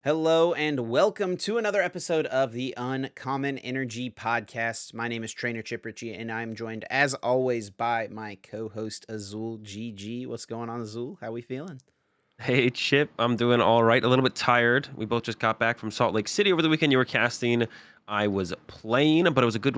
Hello and welcome to another episode of the Uncommon Energy Podcast. My name is Trainer Chip Ritchie, and I'm joined, as always, by my co-host Azul GG. What's going on, Azul? How we feeling? Hey Chip, I'm doing all right. A little bit tired. We both just got back from Salt Lake City over the weekend. You were casting. I was playing, but it was a good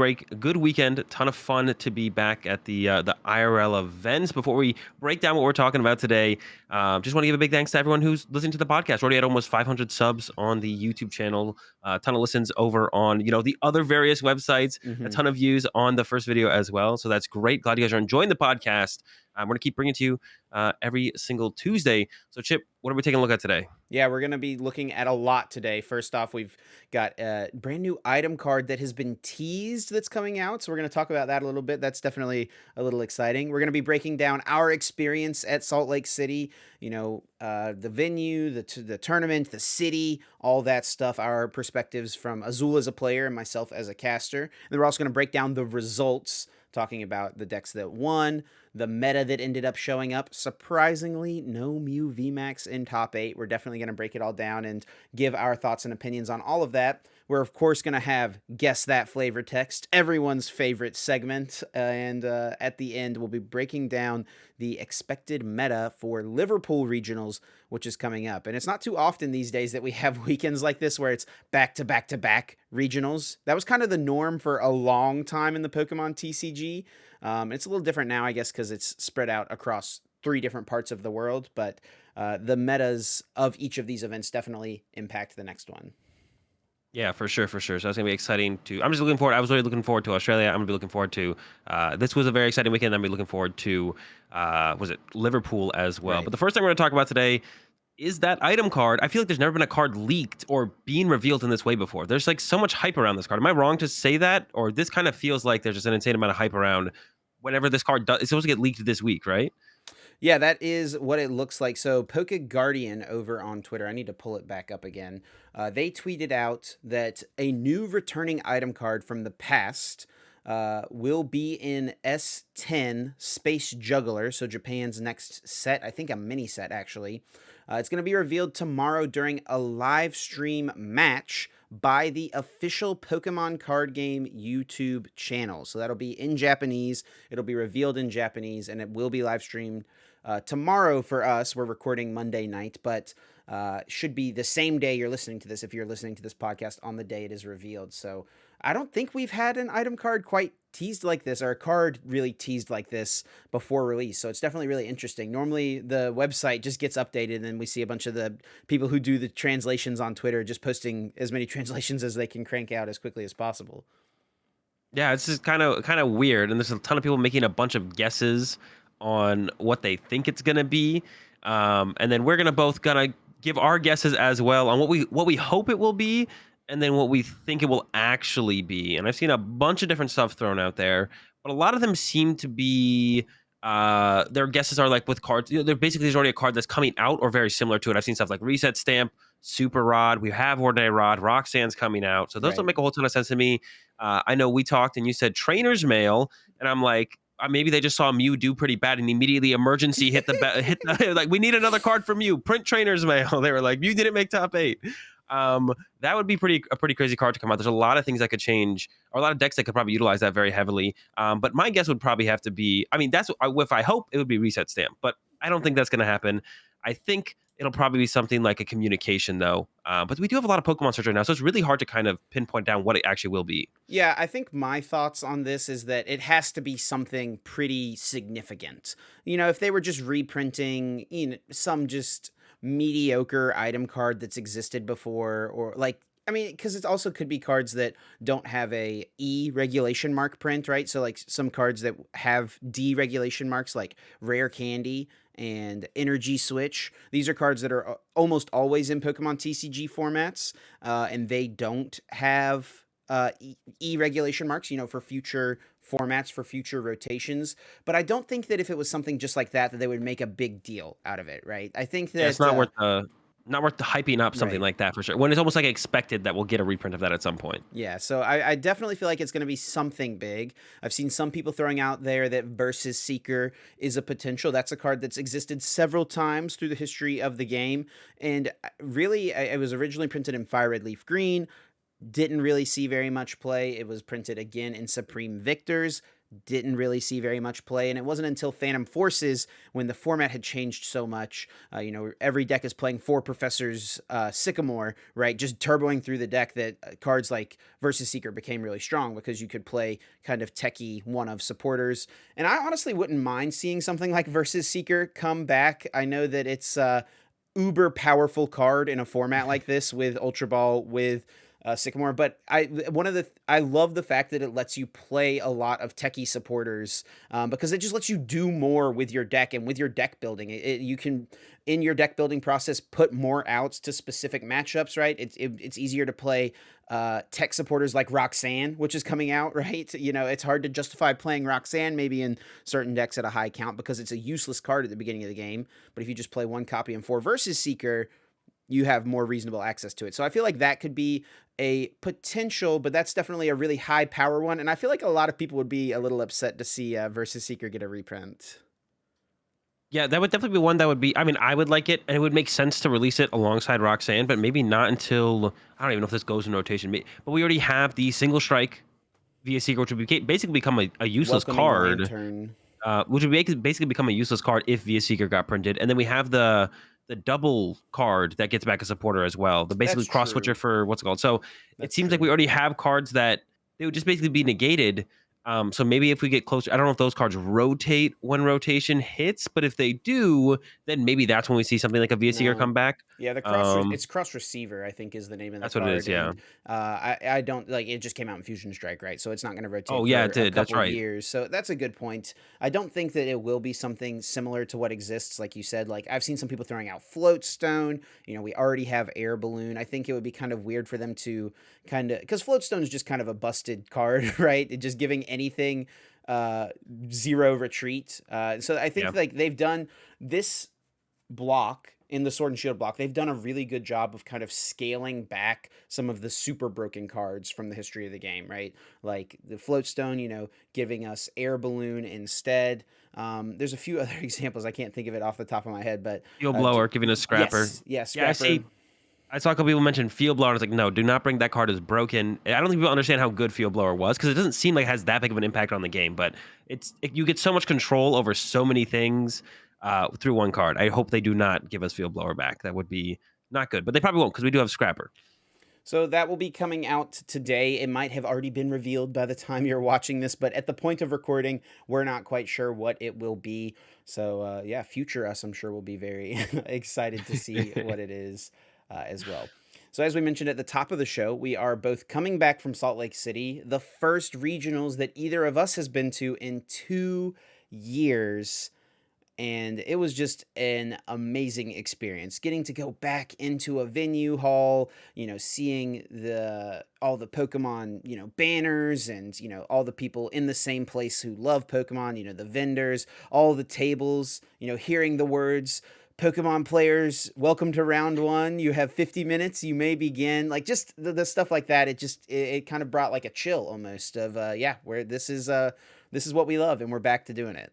weekend. A ton of fun to be back at the IRL events. Before we break down what we're talking about today, just want to give a big thanks to everyone who's listening to the podcast. We're already at almost 500 subs on the YouTube channel. A ton of listens over on the other various websites. A Mm-hmm. ton of views on the first video as well. So that's great. Glad you guys are enjoying the podcast. We're gonna keep bringing it to you every single Tuesday. So, Chip, what are we taking a look at today? Yeah, we're going to be looking at a lot today. First off, we've got a brand new item card that has been teased that's coming out. So we're going to talk about that a little bit. That's definitely a little exciting. We're going to be breaking down our experience at Salt Lake City, the venue, the tournament, the city, all that stuff, our perspectives from Azul as a player and myself as a caster. And then we're also going to break down the results, talking about the decks that won, the meta that ended up showing up. Surprisingly, no Mew VMAX in top 8. We're definitely going to break it all down and give our thoughts and opinions on all of that. We're, of course, going to have Guess That Flavor Text, everyone's favorite segment. And at the end, we'll be breaking down the expected meta for Liverpool regionals, which is coming up. And it's not too often these days that we have weekends like this where it's back to back to back regionals. That was kind of the norm for a long time in the Pokemon TCG. It's a little different now, I guess, because it's spread out across 3 different parts of the world. But the metas of each of these events definitely impact the next one. Yeah, for sure, for sure. So that's gonna be exciting to. I'm just looking forward. I was really looking forward to Australia. I'm gonna be looking forward to. This was a very exciting weekend. I'm gonna be looking forward to. Was it Liverpool as well? Right. But the first thing we're gonna talk about today is that item card. I feel like there's never been a card leaked or being revealed in this way before. There's like so much hype around this card. Am I wrong to say that, or this kind of feels like there's just an insane amount of hype around whenever this card does? It's supposed to get leaked this week, right? Yeah, that is what it looks like. So, Poke Guardian over on Twitter, I need to pull it back up again. They tweeted out that a new returning item card from the past will be in S10 Space Juggler, so Japan's next set. I think a mini set, actually. It's going to be revealed tomorrow during a live stream match by the official Pokemon card game YouTube channel. So that'll be in Japanese. It'll be revealed in Japanese, and it will be live streamed tomorrow for us. We're recording Monday night, but should be the same day you're listening to this if you're listening to this podcast on the day it is revealed. So I don't think we've had an item card quite teased like this, or a card really teased like this before release. So it's definitely really interesting. Normally the website just gets updated and then we see a bunch of the people who do the translations on Twitter just posting as many translations as they can crank out as quickly as possible. Yeah, it's just kind of weird, and there's a ton of people making a bunch of guesses on what they think it's gonna be, and then we're gonna give our guesses as well on what we hope it will be, and then what we think it will actually be. And I've seen a bunch of different stuff thrown out there, but a lot of them seem to be their guesses are like with cards. They're basically there's already a card that's coming out or very similar to it. I've seen stuff like Reset Stamp, Super Rod. We have Ordinary Rod. Roxanne's coming out, so those don't Right. make a whole ton of sense to me. I know we talked and you said trainer's mail, and I'm like, maybe they just saw Mew do pretty bad and immediately emergency hit the like we need another card from you. Print trainer's mail. They were like, Mew didn't make top 8. That would be a pretty crazy card to come out. There's a lot of things that could change, or a lot of decks that could probably utilize that very heavily. But my guess would probably have to be. I mean, that's if I hope it would be Reset Stamp, but I don't think that's going to happen. I think it'll probably be something like a communication, though. But we do have a lot of Pokemon search right now, so it's really hard to kind of pinpoint down what it actually will be. Yeah, I think my thoughts on this is that it has to be something pretty significant. If they were just reprinting, some just mediocre item card that's existed before, or like, I mean, because it also could be cards that don't have a E regulation mark print, right? So like some cards that have D regulation marks, like Rare Candy and Energy Switch. These are cards that are almost always in Pokemon TCG formats, and they don't have regulation marks, for future formats, for future rotations. But I don't think that if it was something just like that, that they would make a big deal out of it, right? I think Yeah, it's that not worth the. not worth hyping up something Right. like that for sure. When it's almost like expected that we'll get a reprint of that at some point. Yeah, so I definitely feel like it's going to be something big. I've seen some people throwing out there that Versus Seeker is a potential. That's a card that's existed several times through the history of the game. And really, it was originally printed in Fire Red Leaf Green. Didn't really see very much play. It was printed again in Supreme Victors. Didn't really see very much play. And it wasn't until Phantom Forces, when the format had changed so much, every deck is playing four Professors Sycamore, right? Just turboing through the deck, that cards like Versus Seeker became really strong because you could play kind of techie one of supporters. And I honestly wouldn't mind seeing something like Versus Seeker come back. I know that it's uber powerful card in a format like this with Ultra Ball, with Sycamore, but I love the fact that it lets you play a lot of techie supporters, because it just lets you do more with your deck and with your deck building. You can, in your deck building process, put more outs to specific matchups. Right, it's easier to play tech supporters like Roxanne, which is coming out. Right, it's hard to justify playing Roxanne maybe in certain decks at a high count because it's a useless card at the beginning of the game. But if you just play one copy and four Versus Seeker, you have more reasonable access to it. So I feel like that could be a potential, but that's definitely a really high power one. And I feel like a lot of people would be a little upset to see Versus Seeker get a reprint. Yeah, that would definitely be one that would be. I mean, I would like it, and it would make sense to release it alongside Roxanne, but maybe not until I don't even know if this goes in rotation. But we already have the single strike via Seeker, which would basically become a useless Welcoming card. Lantern. Which would basically become a useless card if via Seeker got printed, and then we have the double card that gets back a supporter as well. The basically That's cross switcher true. for what's it called. So it That's seems like true. we already have cards that they would just basically be negated. So maybe if we get closer, I don't know if those cards rotate when rotation hits, but if they do, then maybe that's when we see something like a VS Seeker No. come back. Yeah, it's Cross Receiver, I think, is the name of the That's what it card, is. Yeah. and I don't like it. Just came out in Fusion Strike, right? So it's not going to rotate Oh yeah, for it a did. That's couple right. years. So that's a good point. I don't think that it will be something similar to what exists, like you said. Like I've seen some people throwing out Float Stone. We already have Air Balloon. I think it would be kind of weird for them to because Float Stone is just kind of a busted card, right? It just giving anything zero retreat. So I Yeah. think like they've done this block in the Sword and Shield block, they've done a really good job of kind of scaling back some of the super broken cards from the history of the game, right? Like the Floatstone, giving us Air Balloon instead. There's a few other examples. I can't think of it off the top of my head, but Field blower, giving a scrapper. yes, Yeah, I Scrapper. see. I saw a couple people mention Field Blower. And I was like, no, do not bring that card as broken. I don't think people understand how good Field Blower was because it doesn't seem like it has that big of an impact on the game. But you get so much control over so many things through one card. I hope they do not give us Field Blower back. That would be not good. But they probably won't because we do have Scrapper. So that will be coming out today. It might have already been revealed by the time you're watching this, but at the point of recording, we're not quite sure what it will be. So yeah, future us, I'm sure, will be very excited to see what it is as well. So as we mentioned at the top of the show, we are both coming back from Salt Lake City, the first regionals that either of us has been to in 2 years. And it was just an amazing experience getting to go back into a venue hall, seeing all the Pokemon, banners, and all the people in the same place who love Pokemon, the vendors, all the tables, hearing the words, Pokemon players, welcome to round one. You have 50 minutes. You may begin. Like just the stuff like that. It kind of brought like a chill almost of yeah, where this is what we love, and we're back to doing it.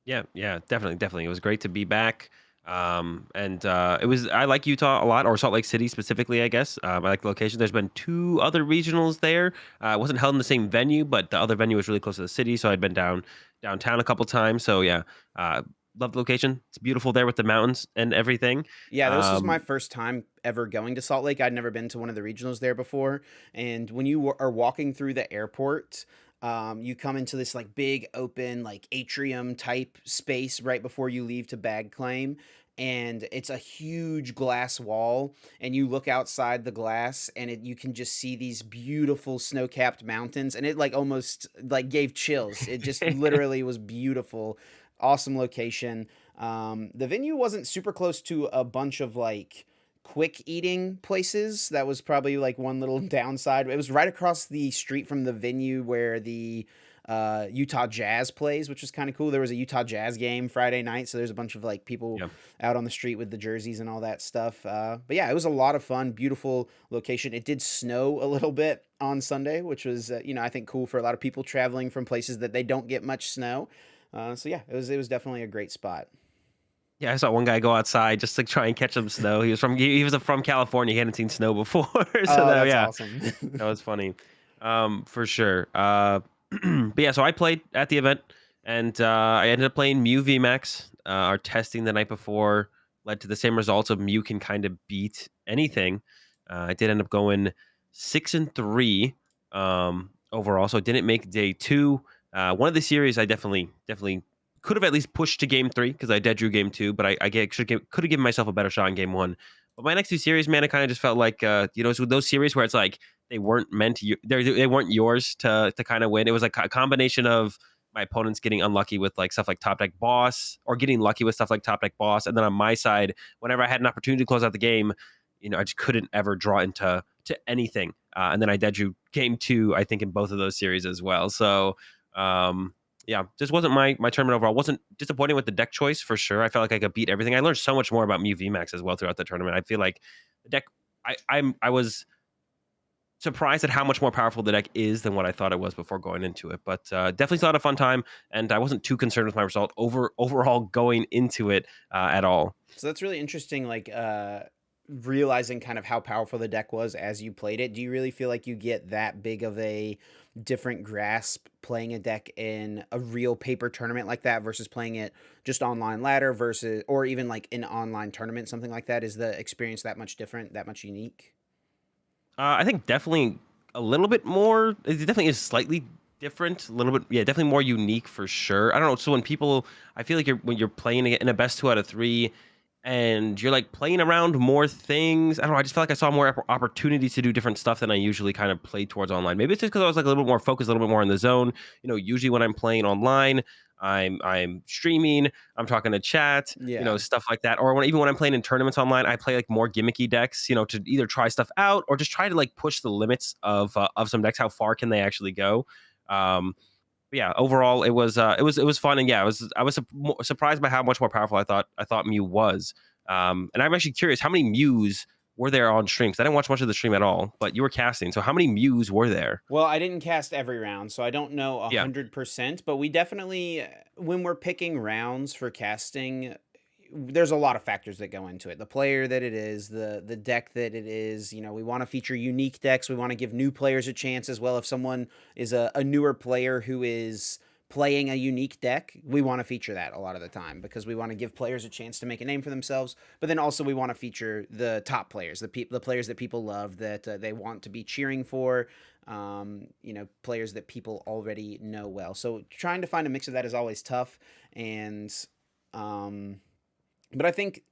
Yeah, definitely. It was great to be back. And it was. I like Utah a lot, or Salt Lake City specifically. I guess I like the location. There's been 2 other regionals there. It wasn't held in the same venue, but the other venue was really close to the city, so I'd been downtown a couple times. So yeah, love the location. It's beautiful there with the mountains and everything. Yeah, this was my Um, first time ever going to Salt Lake. I'd never been to one of the regionals there before. And when you are walking through the airport, you come into this like big open like atrium type space right before you leave to bag claim. And it's a huge glass wall, and you look outside the glass, and you can just see these beautiful snow-capped mountains, and it like almost like gave chills. It just literally was beautiful, awesome location. The venue wasn't super close to a bunch of like quick eating places. That was probably like one little downside. It was right across the street from the venue where the Utah Jazz plays, which was kind of cool. There was a Utah Jazz game Friday night, so there's a bunch of like people Yeah. out on the street with the jerseys and all that stuff. But yeah, it was a lot of fun. Beautiful location. It did snow a little bit on Sunday, which was I think cool for a lot of people traveling from places that they don't get much snow. So yeah, it was definitely a great spot. Yeah, I saw one guy go outside just to try and catch some snow. He was from California. He hadn't seen snow before, so Oh, that that's yeah, awesome. that was funny, for sure. But yeah, so I played at the event, and I ended up playing Mew VMAX. Our testing the night before led to the same results of Mew can kind of beat anything. I did end up going 6-3 overall, so I didn't make day two. One of the series I definitely could have at least pushed to game three because I dead drew game two, but could have given myself a better shot in game one. But my next two series, man, it kind of just felt like it's with those series where it's like they weren't meant to they weren't yours to kind of win. It was like a combination of my opponents getting unlucky with like stuff like top deck boss or getting lucky with stuff like top deck boss, and then on my side, whenever I had an opportunity to close out the game, I just couldn't ever draw into anything. And then I dead drew game two, I think, in both of those series as well. So yeah, just wasn't my tournament overall. Wasn't disappointing with the deck choice for sure. I felt like I could beat everything. I learned so much more about Mew VMAX as well throughout the tournament. I feel like the deck. I was surprised at how much more powerful the deck is than what I thought it was before going into it. But definitely still had a fun time, and I wasn't too concerned with my result overall going into it at all. So that's really interesting, like realizing kind of how powerful the deck was as you played it. Do you really feel like you get that big of a different grasp playing a deck in a real paper tournament like that versus playing it just online ladder versus, or even like an online tournament, something like that? Is the experience that much different, that much unique? I think definitely a little bit more. It definitely is slightly different, a little bit. Yeah, definitely more unique for sure. I don't know. So I feel like when you're playing it in a best 2 out of 3, and you're like playing around more things. I don't know. I just felt like I saw more opportunities to do different stuff than I usually kind of play towards online. Maybe it's just because I was like a little bit more focused, a little bit more in the zone. Usually when I'm playing online, I'm streaming, I'm talking to chat, Yeah. stuff like that. Or even when I'm playing in tournaments online, I play like more gimmicky decks, to either try stuff out or just try to like push the limits of some decks. How far can they actually go? But yeah, overall it was fun, and yeah, I was surprised by how much more powerful I thought Mew was. And I'm actually curious, how many Mews were there on stream? 'Cause I didn't watch much of the stream at all, but you were casting, so how many Mews were there? Well, I didn't cast every round, so I don't know Yeah, 100%, but we definitely, when we're picking rounds for casting, there's a lot of factors that go into it. The player that it is, the deck that it is. We want to feature unique decks. We want to give new players a chance as well. If someone is a newer player who is playing a unique deck, we want to feature that a lot of the time because we want to give players a chance to make a name for themselves. But then also we want to feature the top players, the players that people love, that they want to be cheering for. Players that people already know well. So trying to find a mix of that is always tough. And but I think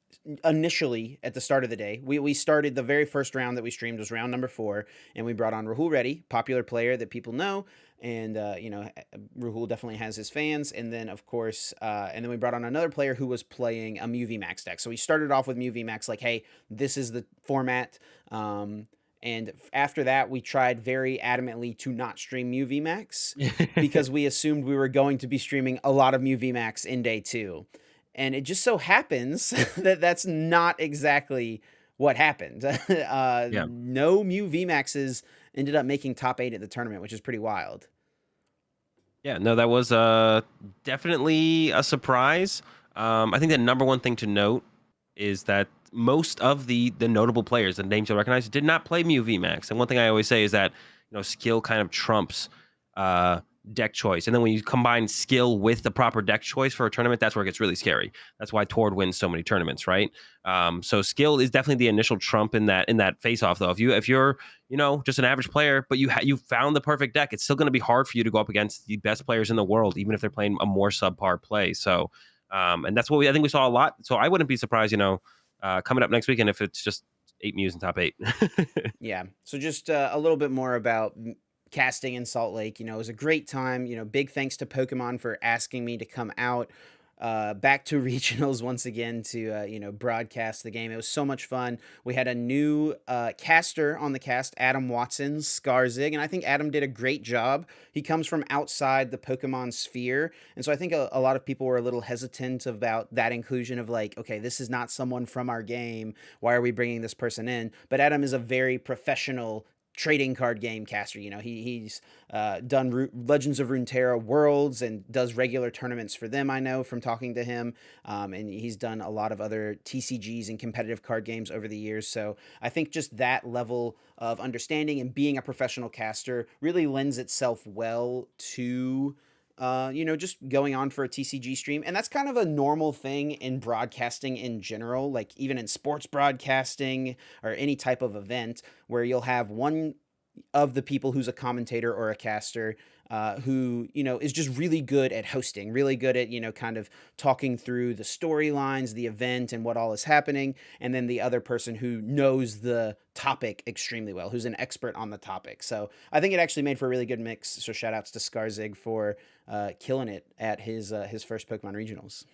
initially at the start of the day, we started the very first round that we streamed was round number 4, and we brought on Rahul Reddy, popular player that people know, and Rahul definitely has his fans. And then of course, and then we brought on another player who was playing a Mew VMAX deck. So we started off with Mew VMAX, like, hey, this is the format. And after that, we tried very adamantly to not stream Mew VMAX because we assumed we were going to be streaming a lot of Mew VMAX in day 2. And it just so happens that that's not exactly what happened. yeah. No Mew VMAXs ended up making top 8 at the tournament, which is pretty wild. Yeah, no, that was definitely a surprise. I think the number one thing to note is that most of the notable players, the names you'll recognize, did not play Mew VMAX. And one thing I always say is that skill kind of trumps deck choice. And then when you combine skill with the proper deck choice for a tournament, that's where it gets really scary. That's why Tord wins so many tournaments, right? So skill is definitely the initial trump in that face off. Though, if you're just an average player, but you found the perfect deck, it's still going to be hard for you to go up against the best players in the world, even if they're playing a more subpar play. So, and that's what I think we saw a lot. So I wouldn't be surprised, coming up next weekend if it's just 8 Mews in top 8. Yeah. So just a little bit more about casting in Salt Lake. It was a great time. Big thanks to Pokemon for asking me to come out. back to regionals once again to broadcast the game. It was so much fun. We had a new caster on the cast, Adam Watson, Skarzig, and I think Adam did a great job. He comes from outside the Pokemon sphere, and so I think a lot of people were a little hesitant about that inclusion of like, okay, this is not someone from our game. Why are we bringing this person in? But Adam is a very professional trading card game caster. He's done Legends of Runeterra Worlds and does regular tournaments for them, I know, from talking to him. And he's done a lot of other TCGs and competitive card games over the years. So I think just that level of understanding and being a professional caster really lends itself well to just going on for a TCG stream. And that's kind of a normal thing in broadcasting in general, like even in sports broadcasting or any type of event where you'll have one of the people who's a commentator or a caster who, is just really good at hosting, really good at, kind of talking through the storylines, the event, and what all is happening. And then the other person who knows the topic extremely well, who's an expert on the topic. So I think it actually made for a really good mix. So shout outs to Skarzig for killing it at his first Pokemon Regionals.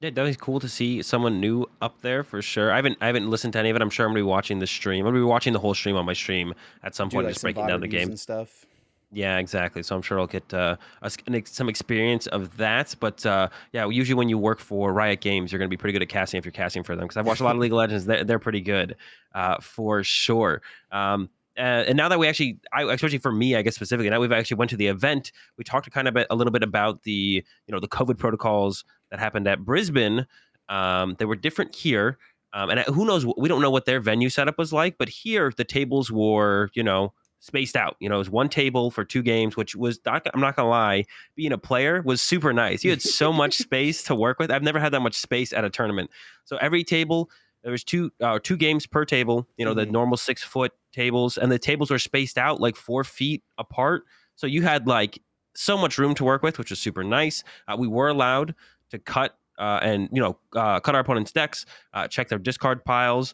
Yeah, definitely cool to see someone new up there for sure. I haven't listened to any of it. I'm sure I'm gonna be watching the stream. I'm gonna be watching the whole stream on my stream at some Do point, like just some breaking VOD down the reviews game. and stuff. Yeah, exactly. So I'm sure I'll get some experience of that. But yeah, usually when you work for Riot Games, you're going to be pretty good at casting if you're casting for them. Because I've watched a lot of League of Legends. They're pretty good for sure. And now that especially for me, I guess specifically, now we've actually went to the event. We talked a little bit about the the COVID protocols that happened at Brisbane. They were different here. And who knows? We don't know what their venue setup was like. But here, the tables were spaced out. It was one table for 2 games, which was I'm not gonna lie, being a player was super nice. You had so much space to work with. I've never had that much space at a tournament. So every table, there was two games per table. The normal 6-foot tables, and the tables were spaced out like 4 feet apart. So you had like so much room to work with, which was super nice. We were allowed to cut cut our opponent's decks, check their discard piles,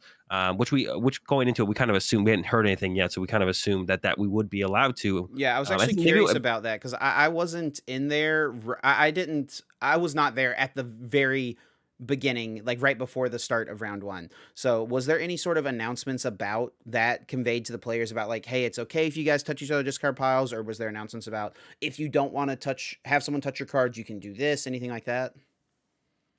which going into it, we kind of assumed we hadn't heard anything yet, so we kind of assumed that we would be allowed to. Yeah, I was I actually think maybe curious about that because I wasn't in there. I was not there at the very beginning, like right before the start of round 1. So was there any sort of announcements about that conveyed to the players about like, hey, it's okay if you guys touch each other discard piles, or was there announcements about if you don't want to have someone touch your cards, you can do this, anything like that?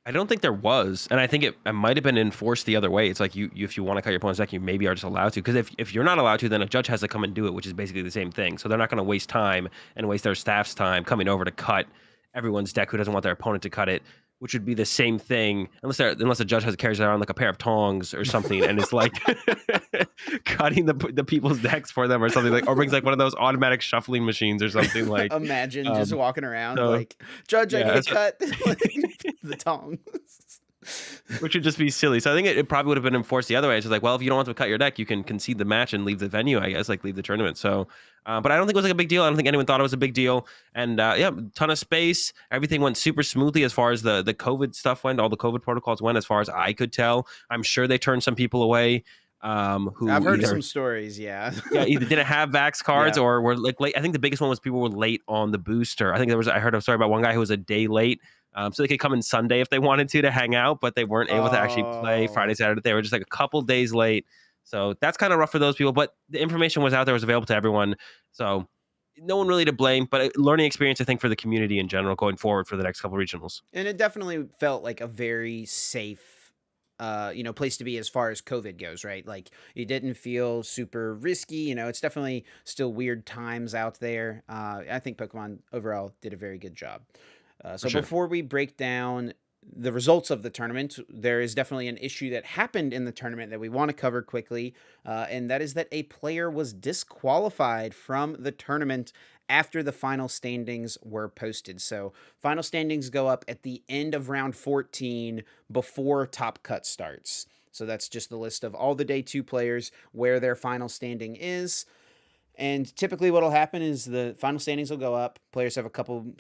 I don't think there was, and I think it might have been enforced the other way. It's like you if you want to cut your opponent's deck, you maybe are just allowed to. Because if you're not allowed to, then a judge has to come and do it, which is basically the same thing. So they're not going to waste time and waste their staff's time coming over to cut everyone's deck who doesn't want their opponent to cut it, which would be the same thing unless a judge carries around like a pair of tongs or something and is like cutting the people's decks for them or something, like, or brings like one of those automatic shuffling machines or something like. Imagine just walking around So like, Judge, I yeah, need to cut the tongs. which would just be silly. So I think it probably would have been enforced the other way. It's just like, well, if you don't want to cut your deck, you can concede the match and leave the venue, I guess, like leave the tournament. So, but I don't think it was like a big deal. I don't think anyone thought it was a big deal. And yeah, ton of space. Everything went super smoothly as far as the COVID stuff went. All the COVID protocols went, as far as I could tell. I'm sure they turned some people away. Who I've heard some stories, yeah. Yeah, either didn't have Vax cards Yeah. or were like late. I think the biggest one was people were late on the booster. I heard a story about one guy who was a day late. So they could come in Sunday if they wanted to hang out, but they weren't able to actually play Friday, Saturday. They were just like a couple days late. So that's kind of rough for those people. But the information was out there, was available to everyone. So no one really to blame, but a learning experience, I think, for the community in general going forward for the next couple regionals. And it definitely felt like a very safe place to be as far as COVID goes, right? Like it didn't feel super risky. It's definitely still weird times out there. I think Pokemon overall did a very good job. So sure. before we break down the results of the tournament, there is definitely an issue that happened in the tournament that we want to cover quickly, and that is that a player was disqualified from the tournament after the final standings were posted. So final standings go up at the end of round 14 before Top Cut starts. So that's just the list of all the day 2 players, where their final standing is. And typically what will happen is the final standings will go up. Players have a couple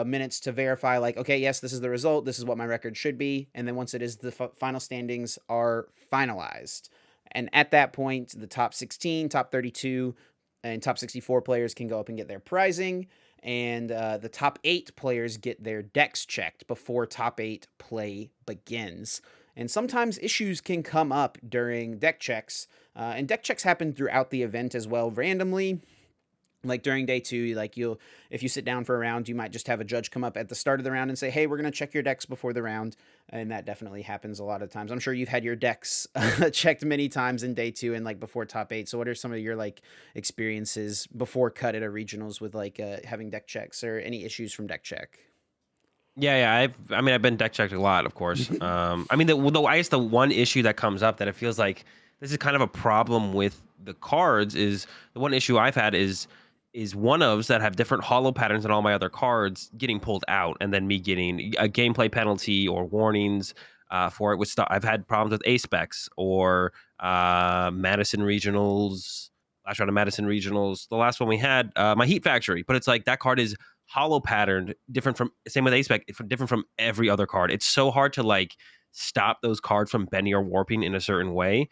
minutes to verify, like, okay, yes, this is the result. This is what my record should be. And then once it is, the final standings are finalized. And at that point, the top 16, top 32, and top 64 players can go up and get their prizing. and the top 8 players get their decks checked before top 8 play begins. And sometimes issues can come up during deck checks, and deck checks happen throughout the event as well, randomly. Like during day 2, like if you sit down for a round, you might just have a judge come up at the start of the round and say, hey, we're going to check your decks before the round. And that definitely happens a lot of times. I'm sure you've had your decks checked many times in day 2 and like before top 8. So what are some of your like experiences before cut at a regionals with like having deck checks or any issues from deck check? Yeah, I've been deck checked a lot, of course. I mean, I guess the one issue that comes up that it feels like this is kind of a problem with the cards is the one issue I've had is one-ofs that have different hollow patterns than all my other cards getting pulled out, and then me getting a gameplay penalty or warnings for it. I've had problems with A-Specs or Madison Regionals, last round of Madison Regionals. The last one we had, my Heat Factory, but it's like that card is hollow patterned, different from, same with A-Spec, different from every other card. It's so hard to like stop those cards from bending or warping in a certain way.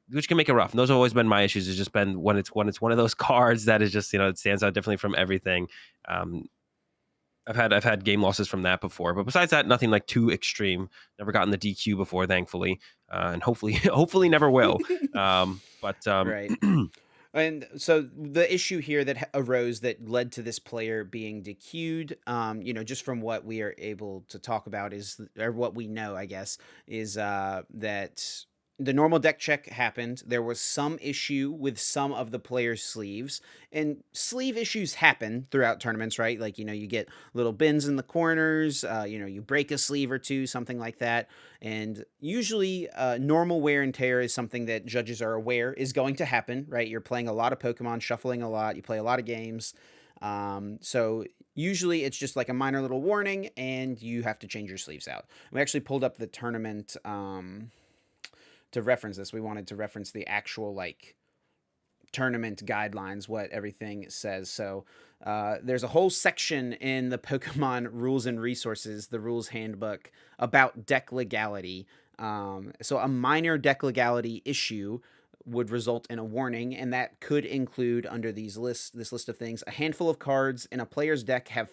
Which can make it rough. And those have always been my issues. It's just been when it's one of those cards that is just, it stands out differently from everything. I've had game losses from that before, but besides that, nothing like too extreme. Never gotten the DQ before, thankfully, and hopefully never will. Right. And so the issue here that arose that led to this player being DQ'd, just from what we are able to talk about or what we know, I guess, is that the normal deck check happened. There was some issue with some of the players' sleeves, and sleeve issues happen throughout tournaments, right? Like, you get little bends in the corners, you break a sleeve or two, something like that. And usually, normal wear and tear is something that judges are aware is going to happen, right? You're playing a lot of Pokemon, shuffling a lot, you play a lot of games. So usually it's just like a minor little warning, and you have to change your sleeves out. We actually pulled up the tournament to reference this. We wanted to reference the actual like tournament guidelines, what everything says. So there's a whole section in the Pokemon Rules and Resources, the rules handbook, about deck legality. So a minor deck legality issue would result in a warning, and that could include under this list of things: a handful of cards in a player's deck have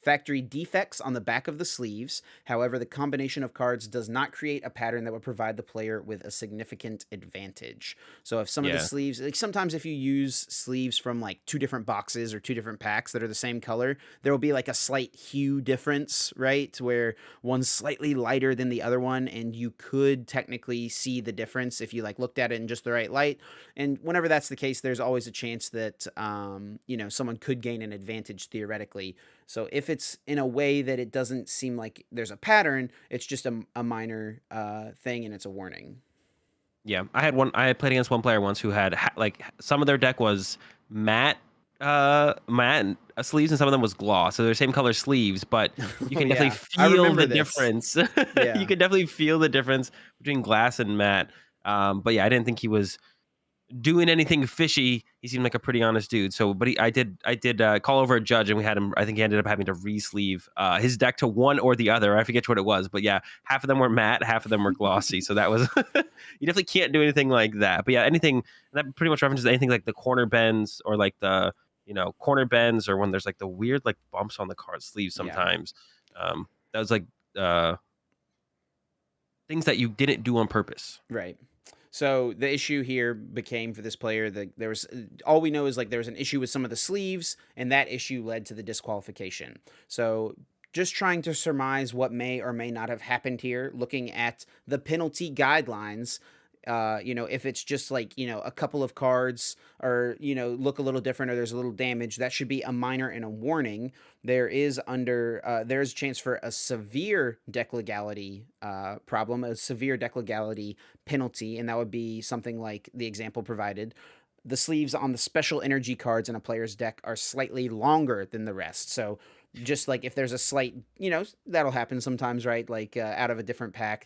factory defects on the back of the sleeves. However, the combination of cards does not create a pattern that would provide the player with a significant advantage. So if some of the sleeves, like sometimes if you use sleeves from like 2 different boxes or 2 different packs that are the same color, there will be like a slight hue difference, right? Where one's slightly lighter than the other one, and you could technically see the difference if you like looked at it in just the right light. And whenever that's the case, there's always a chance that, someone could gain an advantage theoretically. So if it's in a way that it doesn't seem like there's a pattern, it's just a minor thing, and it's a warning. Yeah, I had played against one player once who had like some of their deck was matte sleeves, and some of them was gloss. So they're same color sleeves, but you can definitely feel the difference. Yeah. You can definitely feel the difference between glass and matte. But yeah, I didn't think he was doing anything fishy. He seemed like a pretty honest dude. So, but I did call over a judge, and we had him. I think he ended up having to re-sleeve his deck to one or the other. I forget what it was, but yeah, half of them were matte, half of them were glossy. So that was you definitely can't do anything like that. But yeah, anything that pretty much references anything like the corner bends or like the corner bends, or when there's like the weird like bumps on the card sleeve sometimes. Yeah. That was like things that you didn't do on purpose. Right. So the issue here became for this player that there was, all we know is like there was an issue with some of the sleeves, and that issue led to the disqualification. So just trying to surmise what may or may not have happened here, looking at the penalty guidelines. If it's just like, a couple of cards or, look a little different, or there's a little damage, that should be a minor and a warning. There's a chance for a severe deck legality problem, a severe deck legality penalty, and that would be something like the example provided. The sleeves on the special energy cards in a player's deck are slightly longer than the rest. So just like if there's a slight, that'll happen sometimes, right? Like out of a different pack,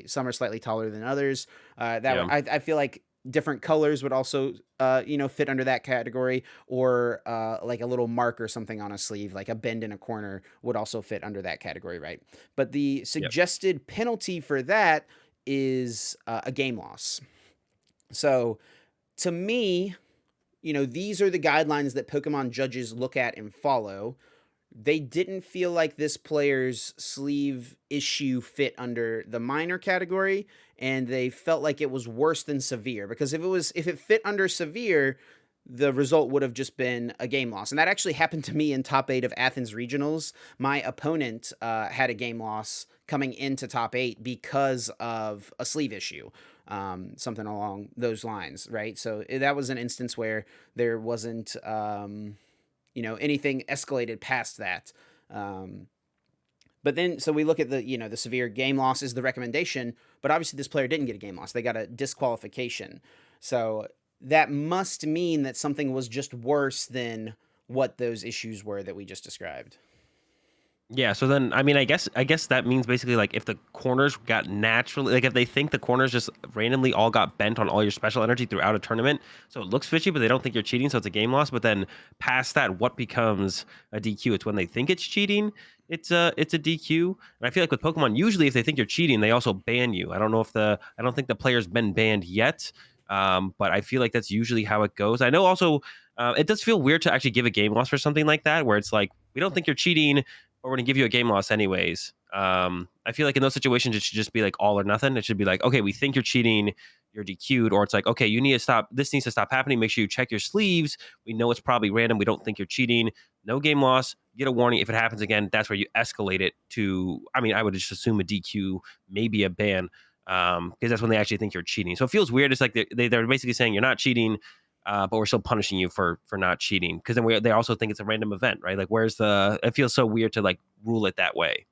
some are slightly taller than others. I feel like different colors would also, fit under that category, or like a little mark or something on a sleeve, like a bend in a corner would also fit under that category, right? But the suggested penalty for that is a game loss. So to me, these are the guidelines that Pokemon judges look at and follow. They didn't feel like this player's sleeve issue fit under the minor category, and they felt like it was worse than severe, because if it fit under severe, the result would have just been a game loss. And that actually happened to me in top 8 of Athens regionals. My opponent had a game loss coming into top 8 because of a sleeve issue, something along those lines, right? So that was an instance where there wasn't anything escalated past that. But then, so we look at the severe game loss is the recommendation, but obviously this player didn't get a game loss. They got a disqualification. So that must mean that something was just worse than what those issues were that we just described. Yeah, so then I mean I guess that means basically like if the corners got naturally, like if they think the corners just randomly all got bent on all your special energy throughout a tournament, so it looks fishy, but they don't think you're cheating, so it's a game loss. But then past that, what becomes a DQ? It's when they think it's cheating, it's a DQ. And I feel like with Pokemon, usually if they think you're cheating, they also ban you. I don't think the player's been banned yet. But I feel like that's usually how it goes. I know also it does feel weird to actually give a game loss for something like that, where it's like, we don't think you're cheating, but we're going to give you a game loss anyways. I feel like in those situations, it should just be like all or nothing. It should be like, okay, we think you're cheating, you're DQ'd, or it's like, okay, you need to stop. This needs to stop happening. Make sure you check your sleeves. We know it's probably random. We don't think you're cheating. No game loss. Get a warning. If it happens again, that's where you escalate it to, I mean, I would just assume a DQ, maybe a ban. Because that's when they actually think you're cheating. So it feels weird. It's like they're basically saying you're not cheating, but we're still punishing you for not cheating. Because then they also think it's a random event, right? Like, it feels so weird to like rule it that way.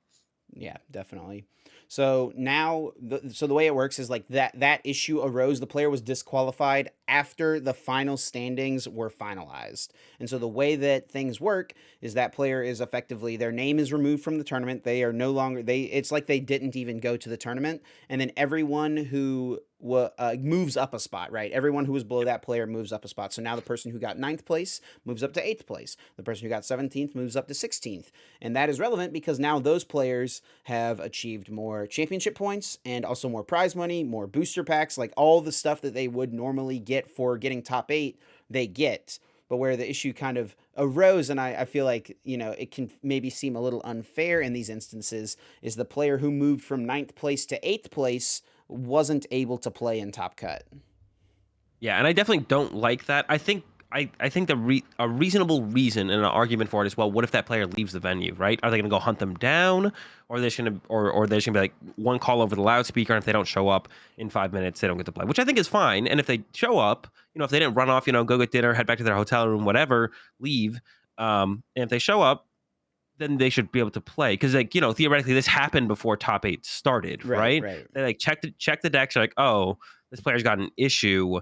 Yeah, definitely. So now, the way it works is like that issue arose. The player was disqualified after the final standings were finalized. And so the way that things work is that player is effectively, their name is removed from the tournament. They are no longer, it's like they didn't even go to the tournament. And then everyone who moves up a spot, right? Everyone who was below that player moves up a spot. So now the person who got 9th place moves up to 8th place. The person who got 17th moves up to 16th. And that is relevant because now those players have achieved more championship points and also more prize money, more booster packs, like all the stuff that they would normally get for getting top 8, they get. But where the issue kind of arose, and I feel like, it can maybe seem a little unfair in these instances, is the player who moved from 9th place to 8th place wasn't able to play in Top Cut. Yeah, and I definitely don't like that. I think a reasonable reason and an argument for it is, well, what if that player leaves the venue, right? Are they going to go hunt them down, or are they just going to, or they're just going to be like one call over the loudspeaker, and if they don't show up in 5 minutes, they don't get to play, which I think is fine. And if they show up, if they didn't run off, go get dinner, head back to their hotel room, whatever, leave. And if they show up, then they should be able to play, because theoretically this happened before top 8 started, right? They like check the decks, like, oh, this player's got an issue.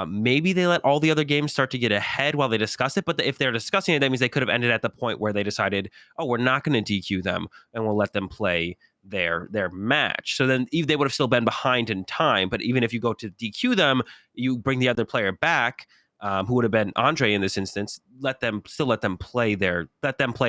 Maybe they let all the other games start to get ahead while they discuss it, but if they're discussing it, that means they could have ended at the point where they decided, oh, we're not going to DQ them and we'll let them play their match. So then they would have still been behind in time, but even if you go to DQ them, you bring the other player back, who would have been Andre in this instance, let them play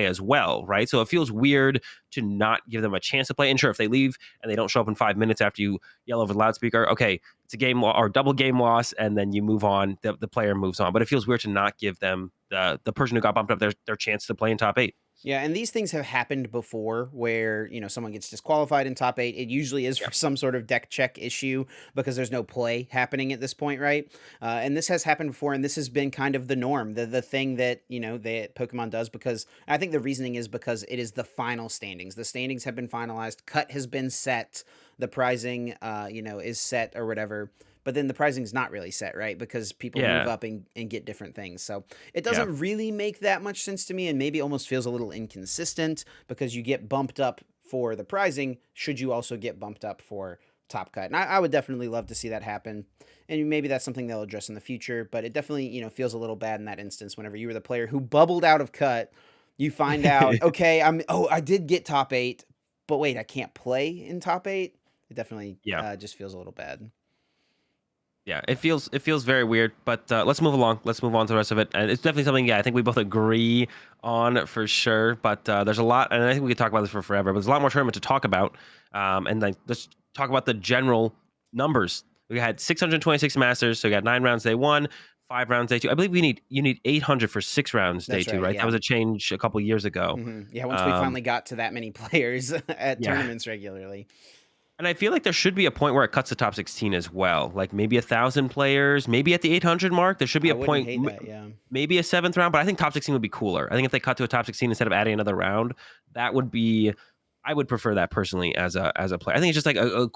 as well, right? So it feels weird to not give them a chance to play. And sure, if they leave and they don't show up in 5 minutes after you yell over the loudspeaker, okay, it's a game or double game loss, and then you move on. The player moves on, but it feels weird to not give them the person who got bumped up their chance to play in top 8. Yeah, and these things have happened before where, someone gets disqualified in top 8. It usually is for some sort of deck check issue because there's no play happening at this point, right? And this has happened before, and this has been kind of the norm, the thing that, that Pokemon does, because I think the reasoning is because it is the final standings. The standings have been finalized, cut has been set, the prizing, is set or whatever. But then the pricing's not really set, right? Because people move up and get different things. So it doesn't really make that much sense to me, and maybe almost feels a little inconsistent because you get bumped up for the pricing. Should you also get bumped up for Top Cut? And I would definitely love to see that happen. And maybe that's something they'll address in the future. But it definitely, feels a little bad in that instance whenever you were the player who bubbled out of Cut. You find out, okay, I did get top 8, but wait, I can't play in top 8. It definitely just feels a little bad. Yeah, it feels very weird, but let's move along. Let's move on to the rest of it. And it's definitely something, I think we both agree on for sure. But there's a lot, and I think we could talk about this for forever, but there's a lot more tournament to talk about. And then let's talk about the general numbers. We had 626 Masters, so we got 9 rounds day 1, 5 rounds day 2. I believe you need 800 for 6 rounds day That's 2, right. right? That Yeah. was a change a couple years ago. Yeah. Once we Um, finally got to that many players at yeah. tournaments regularly. And I feel like there should be a point where it cuts the top 16 as well. Like maybe 1,000 players, maybe at the 800 mark. There should be I a wouldn't point, hate that. Yeah. maybe a 7th round, but I think top 16 would be cooler. I think if they cut to a top 16 instead of adding another round, that would be, I would prefer that personally as a player. I think it's just like a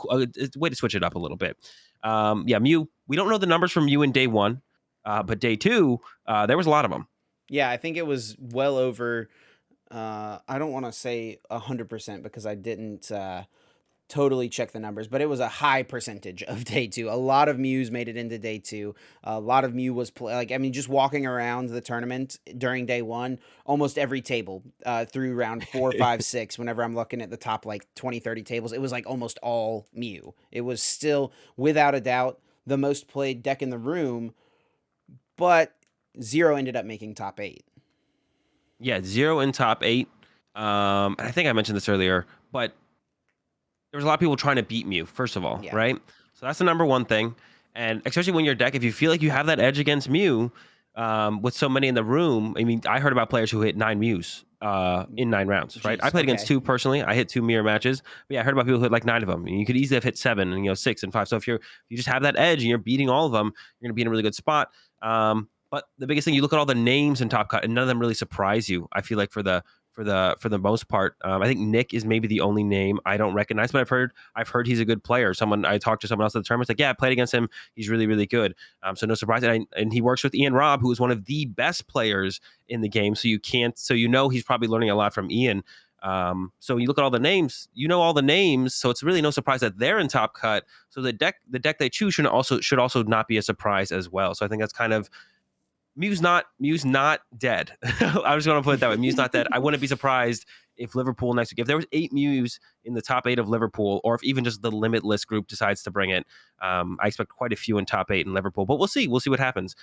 way to switch it up a little bit. Yeah, Mew, we don't know the numbers from Mew in day 1, but day 2, there was a lot of them. Yeah. I think it was well over, I don't want to say 100% because I didn't, totally check the numbers, but it was a high percentage of day 2. A lot of Mews made it into day 2. A lot of Mew was like, I mean, just walking around the tournament during day 1, almost every table through round 4, 5, 6, whenever I'm looking at the top like 20, 30 tables, it was like almost all Mew. It was still, without a doubt, the most played deck in the room, but Zero ended up making top 8. Yeah, 0 in top 8. And I think I mentioned this earlier, but there was a lot of people trying to beat Mew, first of all, Yeah. right? So that's the number one thing. And especially when your deck, if you feel like you have that edge against Mew, with so many in the room, I mean, I heard about players who hit 9 Mews in 9 rounds, right? I Jeez. played against Okay. 2 personally. I hit 2 mirror matches. But yeah, I heard about people who hit like 9 of them. And you could easily have hit 7 and 6 and 5. So if you just have that edge and you're beating all of them, you're gonna be in a really good spot. But the biggest thing, you look at all the names in Top Cut, and none of them really surprise you. I feel like for the most part, I think Nick is maybe the only name I don't recognize, but I've heard he's a good player. I talked to someone else at the tournament, like, yeah, I played against him. He's really, really good. So no surprise. And he works with Ian Robb, who is one of the best players in the game. So he's probably learning a lot from Ian. So you look at all the names, all the names. So it's really no surprise that they're in Top Cut. So the deck they choose should also not be a surprise as well. So I think that's kind of, Mew's not dead. I was going to put it that way. Mew's not dead. I wouldn't be surprised if Liverpool next week, if there was 8 Mews in the top 8 of Liverpool, or if even just the Limitless group decides to bring it. I expect quite a few in top 8 in Liverpool, but we'll see. We'll see what happens,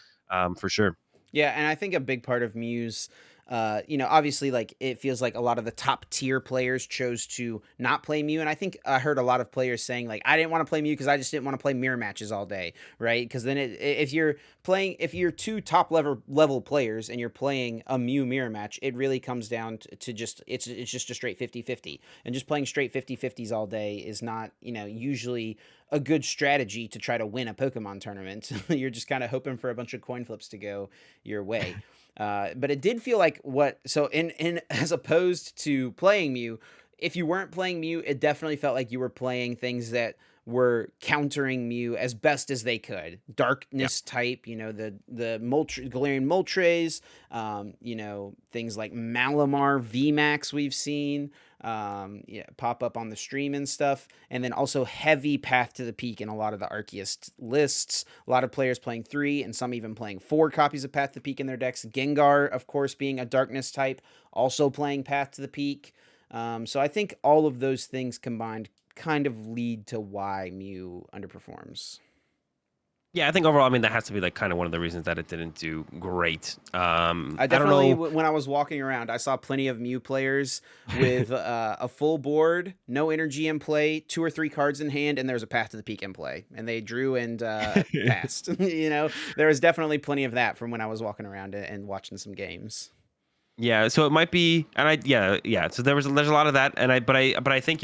for sure. Yeah, and I think a big part of Muse, obviously, like it feels like a lot of the top tier players chose to not play Mew, and I think I heard a lot of players saying like, I didn't want to play Mew because I just didn't want to play mirror matches all day, right? Because then if you're 2 top level players and you're playing a Mew mirror match, it really comes down to just it's just a straight 50-50, and just playing straight 50-50s all day is not usually a good strategy to try to win a Pokemon tournament. You're just kind of hoping for a bunch of coin flips to go your way. But it did feel like in as opposed to playing Mew, if you weren't playing Mew, it definitely felt like you were playing things that were countering Mew as best as they could. Yeah. Darkness type, the Galarian Moltres, things like Malamar VMAX we've seen pop up on the stream and stuff. And then also heavy Path to the Peak in a lot of the Arceus lists. A lot of players playing 3 and some even playing 4 copies of Path to the Peak in their decks. Gengar, of course, being a darkness type, also playing Path to the Peak. So I think all of those things combined kind of lead to why Mew underperforms. Yeah, I think overall, I mean, that has to be like kind of one of the reasons that it didn't do great. I don't definitely, know. when I was walking around, I saw plenty of Mew players with a full board, no energy in play, 2 or 3 cards in hand, and there's a Path to the Peak in play, and they drew and passed. There was definitely plenty of that from when I was walking around and watching some games. Yeah, so it might be, and yeah. So there's a lot of that, but I think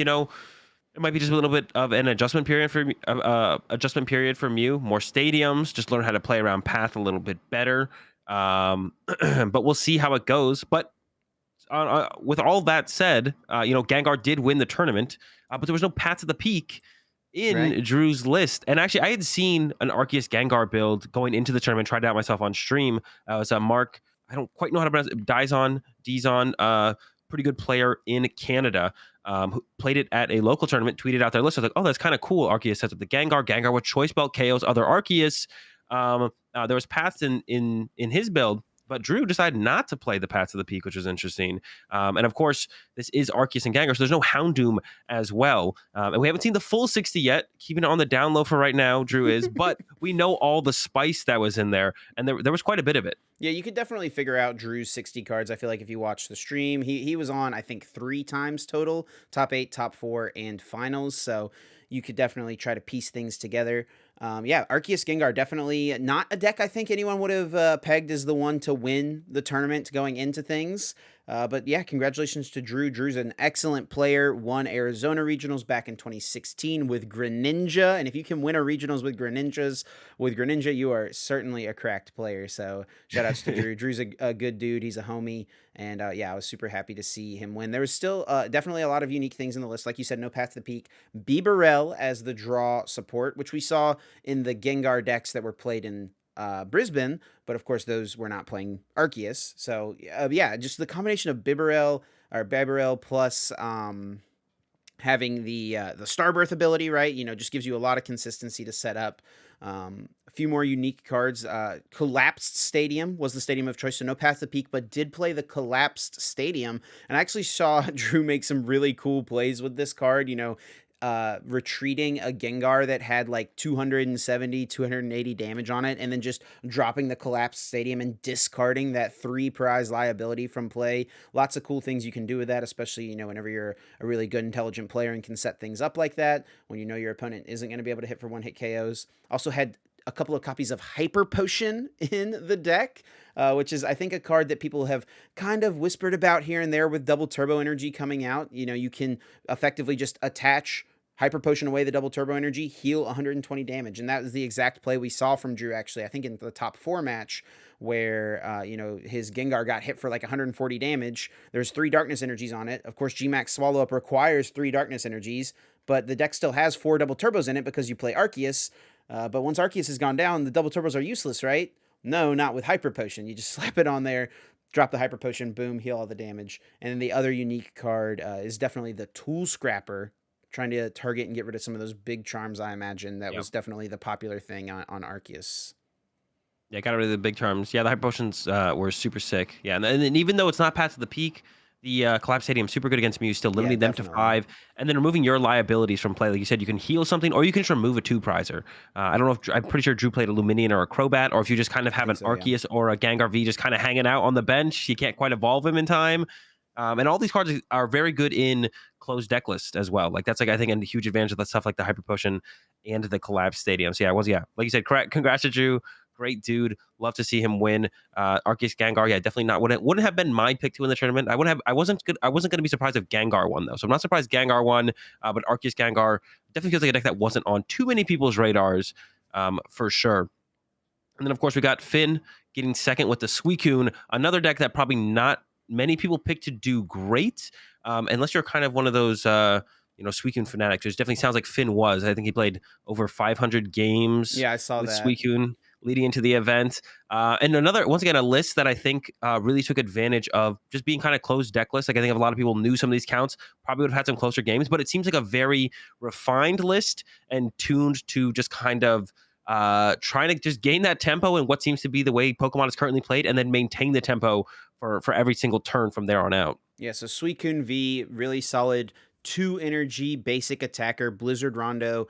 it might be just a little bit of an adjustment period for Mew. More stadiums, just learn how to play around Path a little bit better. But we'll see how it goes. But with all that said, Gengar did win the tournament, but there was no Path to the Peak in Right. Drew's list. And actually, I had seen an Arceus Gengar build going into the tournament, tried it out myself on stream. It was Mark, I don't quite know how to pronounce it, Dizon, pretty good player in Canada, who played it at a local tournament, tweeted out their list. I was like, oh, that's kind of cool. Arceus sets up the Gengar with Choice Belt KOs other Arceus. There was paths in his build, but Drew decided not to play the Paths of the Peak, which was interesting. And of course, this is Arceus and Gengar, so there's no Houndoom as well. And we haven't seen the full 60 yet, keeping it on the down low for right now, Drew is, but we know all the spice that was in there, and there was quite a bit of it. Yeah, you could definitely figure out Drew's 60 cards. I feel like if you watch the stream, he was on, I think, 3 times total, top 8, top 4, and finals. So you could definitely try to piece things together. Yeah, Arceus Gengar, definitely not a deck I think anyone would have pegged as the one to win the tournament going into things. But yeah, congratulations to Drew. Drew's an excellent player, won Arizona Regionals back in 2016 with Greninja. And if you can win a Regionals with Greninja, you are certainly a cracked player. So shout outs to Drew. Drew's a good dude. He's a homie. And yeah, I was super happy to see him win. There was still definitely a lot of unique things in the list. Like you said, no Path to the Peak. Bibarel as the draw support, which we saw in the Gengar decks that were played in Brisbane, but of course those were not playing Arceus. So yeah, just the combination of Bibarel plus having the Starbirth ability, right? Just gives you a lot of consistency to set up. A few more unique cards. Collapsed Stadium was the stadium of choice, so no Path to Peak, but did play the Collapsed Stadium. And I actually saw Drew make some really cool plays with this card. Retreating a Gengar that had like 270, 280 damage on it, and then just dropping the Collapsed Stadium and discarding that 3 prize liability from play. Lots of cool things you can do with that, especially, whenever you're a really good, intelligent player and can set things up like that, when you know your opponent isn't going to be able to hit for one-hit KOs. Also had a couple of copies of Hyper Potion in the deck, which is, I think, a card that people have kind of whispered about here and there with double turbo energy coming out. You can effectively just attach Hyper Potion away the double turbo energy, heal 120 damage. And that was the exact play we saw from Drew, actually, I think in the top 4 match, where, his Gengar got hit for like 140 damage. There's 3 darkness energies on it. Of course, GMAX Swallow Up requires 3 darkness energies, but the deck still has 4 double turbos in it because you play Arceus. But once Arceus has gone down, the double turbos are useless, right? No, not with Hyper Potion. You just slap it on there, drop the Hyper Potion, boom, heal all the damage. And then the other unique card is definitely the Tool Scrapper, trying to target and get rid of some of those big charms, I imagine. That was definitely the popular thing on Arceus. Yeah, got rid of the big charms. Yeah, the Hyper Potions were super sick. Yeah, and then even though it's not Path to the Peak, the Collapse Stadium super good against Mew, still limiting them to 5, and then removing your liabilities from play. Like you said, you can heal something, or you can just remove a 2-prizer. I don't know if I'm pretty sure Drew played a Luminion or a Crobat, or if you just kind of have an Arceus or a Gengar V just kind of hanging out on the bench. You can't quite evolve him in time. And all these cards are very good in closed deck list as well. Like that's I think a huge advantage of that stuff like the Hyper Potion and the Collapse Stadium. So like you said, correct. Congrats to Drew. Great dude. Love to see him win. Arceus Gengar, definitely not wouldn't have been my pick to win the tournament. I wasn't gonna be surprised if Gengar won though. So I'm not surprised Gengar won. But Arceus Gengar definitely feels like a deck that wasn't on too many people's radars, for sure. And then of course we got Phinn getting second with the Suicune, another deck that probably not many people pick to do great, unless you're kind of one of those Suicune fanatics. It definitely sounds like Phinn was. I think he played over 500 games. Yeah, I saw with that. Suicune leading into the event. And once again, a list that I think really took advantage of just being kind of closed deck list. Like I think if a lot of people knew some of these counts, probably would have had some closer games, but it seems like a very refined list and tuned to just kind of trying to just gain that tempo and what seems to be the way Pokemon is currently played, and then maintain the tempo for every single turn from there on out. Yeah, so Suicune V, really solid 2 energy basic attacker, Blizzard Rondo,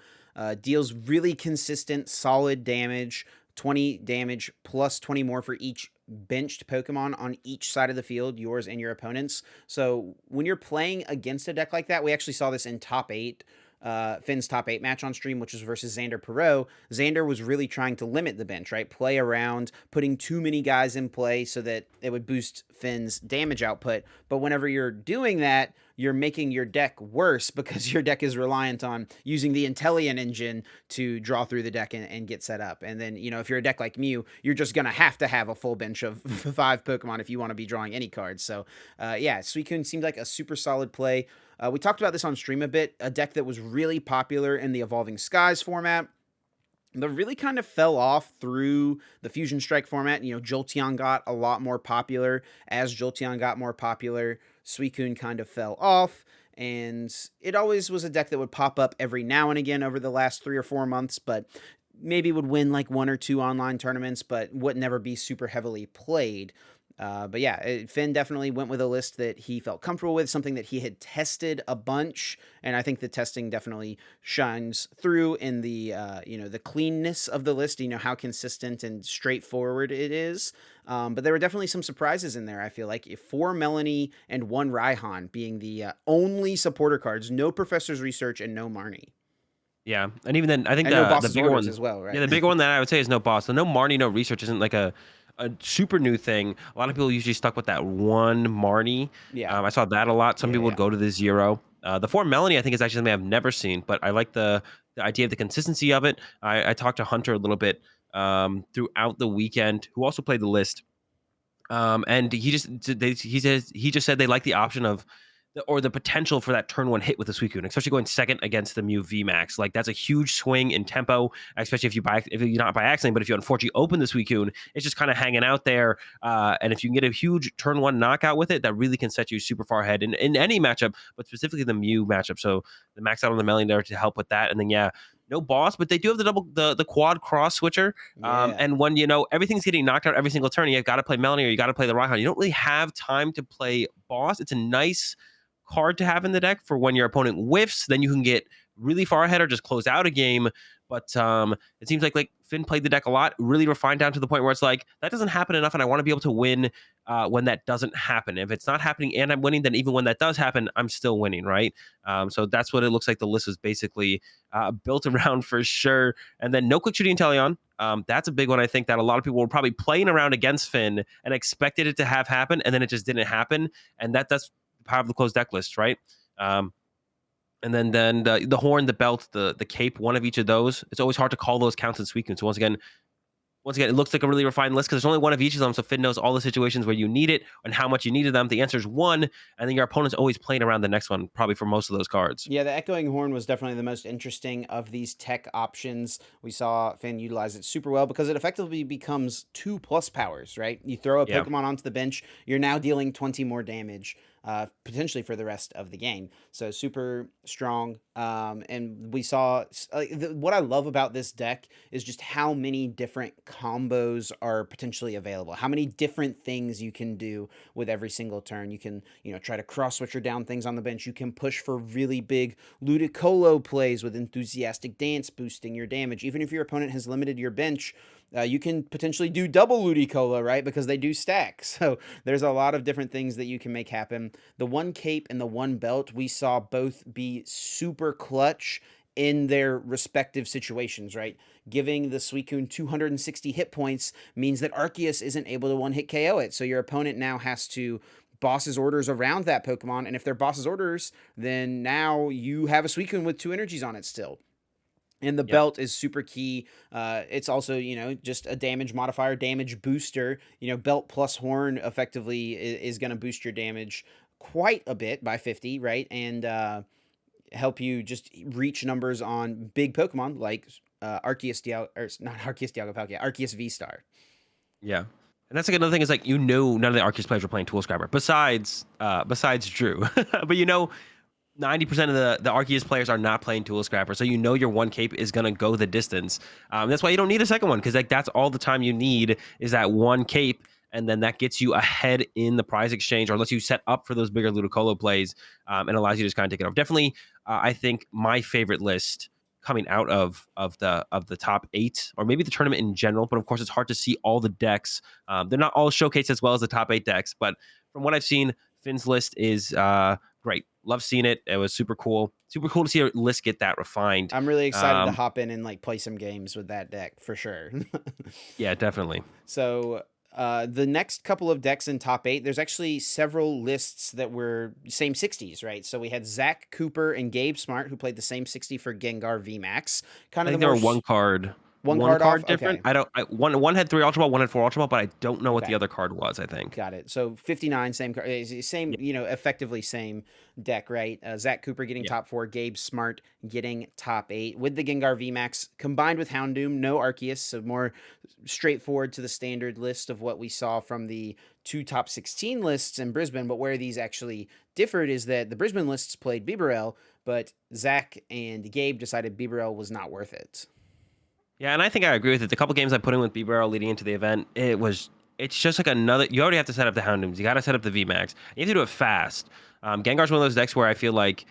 deals really consistent, solid damage, 20 damage plus 20 more for each benched Pokemon on each side of the field, yours and your opponent's. So when you're playing against a deck like that, we actually saw this in top 8. Finn's top 8 match on stream, which was versus Xander Perot. Xander was really trying to limit the bench, right? Play around, putting too many guys in play so that it would boost Finn's damage output. But whenever you're doing that, you're making your deck worse because your deck is reliant on using the Inteleon engine to draw through the deck and get set up. And then, if you're a deck like Mew, you're just going to have a full bench of 5 Pokemon if you want to be drawing any cards. So, yeah, Suicune seemed like a super solid play. We talked about this on stream a bit, a deck that was really popular in the Evolving Skies format, that really kind of fell off through the Fusion Strike format. Jolteon got a lot more popular. As Jolteon got more popular, Suicune kind of fell off, and it always was a deck that would pop up every now and again over the last 3 or 4 months, but maybe would win like 1 or 2 online tournaments, but would never be super heavily played. But yeah, Phinn definitely went with a list that he felt comfortable with, something that he had tested a bunch, and I think the testing definitely shines through in the the cleanness of the list. How consistent and straightforward it is. But there were definitely some surprises in there. I feel like 4 Melanie and 1 Raihan being the only supporter cards, no Professor's Research and no Marnie. Yeah, and even then, I think And no the boss's bigger orders one, as well, yeah, right? the bigger one that I would say is no boss. So no Marnie, no research isn't like a super new thing. A lot of people usually stuck with that one Marnie. Yeah. I saw that a lot. Some Yeah, people would yeah. go to the zero. The four Melanie, I think, is actually something I've never seen, but I like the idea of the consistency of it. I talked to Hunter a little bit throughout the weekend, who also played the list. And he just said they like the option of or the potential for that turn one hit with the Suicune, especially going second against the Mew VMAX. Like that's a huge swing in tempo, especially if you're not by accident, but if you unfortunately open the Suicune, it's just kind of hanging out there. And if you can get a huge turn one knockout with it, that really can set you super far ahead in any matchup, but specifically the Mew matchup. So the max out on the Melon there to help with that. And then yeah, no boss, but they do have the quad cross switcher. Yeah. And when everything's getting knocked out every single turn, you've got to play Melanie or you got to play the Raihan. You don't really have time to play boss. It's a nice card to have in the deck for when your opponent whiffs, then you can get really far ahead or just close out a game. But it seems like Phinn played the deck a lot, really refined down to the point where it's like that doesn't happen enough, and I want to be able to win when that doesn't happen. If it's not happening and I'm winning, then even when that does happen, I'm still winning, right? So that's what it looks like the list is basically built around for sure. And then no quick shooting Inteleon. That's a big one. I think that a lot of people were probably playing around against Phinn and expected it to have happen, and then it just didn't happen. And that's part of the closed deck list, right? And then the horn, the belt, the cape, one of each of those. It's always hard to call those counts in Suicune. So once again, it looks like a really refined list because there's only one of each of them. So Phinn knows all the situations where you need it and how much you needed them. The answer is one, and then your opponent's always playing around the next one, probably for most of those cards. Yeah, the echoing horn was definitely the most interesting of these tech options. We saw Phinn utilize it super well because it effectively becomes 2+ powers, right? You throw a Yeah. Pokemon onto the bench, you're now dealing 20 more damage, potentially for the rest of the game. So super strong. And we saw what I love about this deck is just how many different combos are potentially available. How many different things you can do with every single turn. You can, try to cross switcher down things on the bench. You can push for really big Ludicolo plays with enthusiastic dance boosting your damage. Even if your opponent has limited your bench, you can potentially do double Ludicolo, right? Because they do stack. So there's a lot of different things that you can make happen. The one cape and the one belt, we saw both be super clutch in their respective situations, right? Giving the Suicune 260 hit points means that Arceus isn't able to one-hit KO it. So your opponent now has to boss's orders around that Pokemon, and if they're boss's orders, then now you have a Suicune with 2 energies on it still. And the belt is super key. It's also, just a damage modifier, damage booster. Belt plus horn effectively is going to boost your damage quite a bit by 50, right? And help you just reach numbers on big Pokemon like Arceus Dialga, or not Arceus Dialga Palkia, Arceus VSTAR. Yeah. And that's like another thing is like none of the Arceus players were playing Tool Scrapper besides Drew. But 90% of the Arceus players are not playing Tool Scrapper, so your one cape is gonna go the distance. That's why you don't need a second one because that's all the time you need is that one cape, and then that gets you ahead in the prize exchange, or lets you set up for those bigger Ludicolo plays, and allows you to just kind of take it off. Definitely, I think my favorite list coming out of the top 8, or maybe the tournament in general. But of course, it's hard to see all the decks. They're not all showcased as well as the top 8 decks, but from what I've seen, Phinn's list is great. Love seeing it. It was super cool. Super cool to see a list get that refined. I'm really excited to hop in and play some games with that deck for sure. Yeah, definitely. So the next couple of decks in top 8, there's actually several lists that were same 60s, right? So we had Zach Cooper and Gabe Smart who played the same 60 for Gengar VMAX. I think there were one card off? different. Okay. One had 3 Ultra Ball, one had 4 Ultra Ball, but I don't know what Okay. the other card was. I think. Got it. So 59, same card, same, effectively same deck, right? Zach Cooper getting top 4, Gabe Smart getting top 8 with the Gengar VMAX combined with Houndoom, no Arceus, so more straightforward to the standard list of what we saw from the 2 top 16 lists in Brisbane. But where these actually differed is that the Brisbane lists played Bibarel, but Zach and Gabe decided Bibarel was not worth it. Yeah, and I think I agree with it. The couple games I put in with B-Barrel leading into the event, it's just like another. You already have to set up the Houndooms. You got to set up the VMAX. You have to do it fast. Gengar's one of those decks where I feel like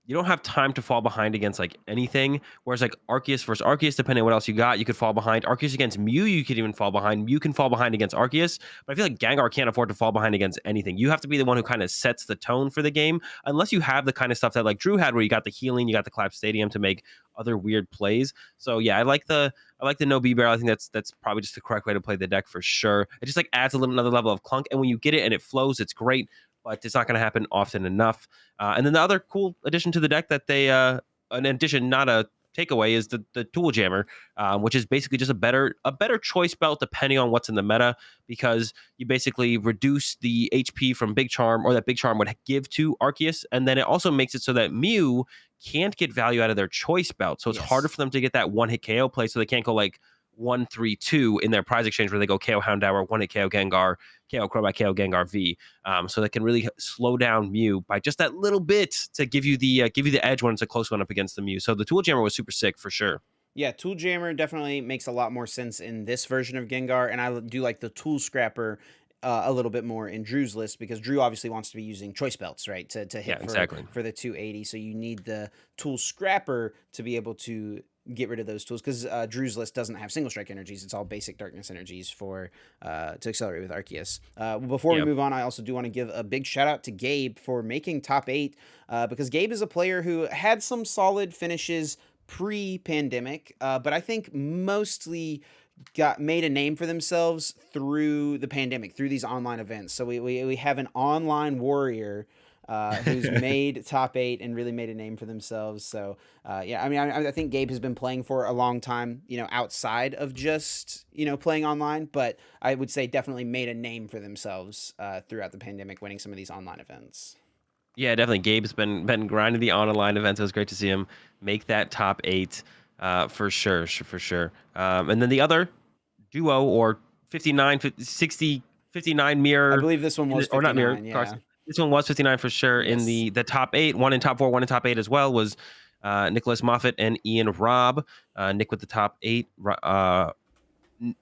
you don't have time to fall behind against like anything. Whereas like Arceus versus Arceus, depending on what else you got, you could fall behind. Arceus against Mew, you could even fall behind. Mew can fall behind against Arceus, but I feel like Gengar can't afford to fall behind against anything. You have to be the one who kind of sets the tone for the game, unless you have the kind of stuff that like Drew had, where you got the healing, you got the collapse stadium to make other weird plays. So yeah, I like the no B barrel. I think that's probably just the correct way to play the deck for sure. It just like adds a little another level of clunk, and when you get it and it flows, it's great. But it's not going to happen often enough. And then the other cool addition to the deck that they, an addition, not a takeaway, is the Tool Jammer, which is basically just a better choice belt depending on what's in the meta, because you basically reduce the HP from Big Charm, or that Big Charm would give to Arceus, and then it also makes it so that Mew can't get value out of their choice belt, so it's harder for them to get that one hit KO play, so they can't go like 1-3-2 in their prize exchange where they go KO Houndour, one hit KO Gengar, KO Crobat, KO Gengar V. So they can really slow down Mew by just that little bit to give you the edge when it's a close one up against the Mew. So the Tool Jammer was super sick for sure. Yeah, Tool Jammer definitely makes a lot more sense in this version of Gengar, and I do like the Tool Scrapper a little bit more in Drew's list, because Drew obviously wants to be using choice belts, right, to hit Yeah, exactly. for the 280. So you need the Tool Scrapper to be able to get rid of those tools, because Drew's list doesn't have single strike energies. It's all basic darkness energies for to accelerate with Arceus. Before we Yep. move on, I also do want to give a big shout out to Gabe for making top 8, because Gabe is a player who had some solid finishes pre-pandemic, but I think mostly made a name for themselves through the pandemic, through these online events. So we have an online warrior who's made top 8 and really made a name for themselves. So yeah, I mean, I think Gabe has been playing for a long time, outside of just playing online, but I would say definitely made a name for themselves throughout the pandemic, winning some of these online events. Yeah, definitely. Gabe's been grinding the online events. It was great to see him make that top 8, for sure, for sure. And then the other duo, or 59, 60, 59 I mirror, believe this one was or not mirror, 59. cross. Yeah. This one was 59 for sure. In Yes. the top 8, one in top 4, one in top 8 as well, was Nicholas Moffat and Ian Robb. Nick with the top 8.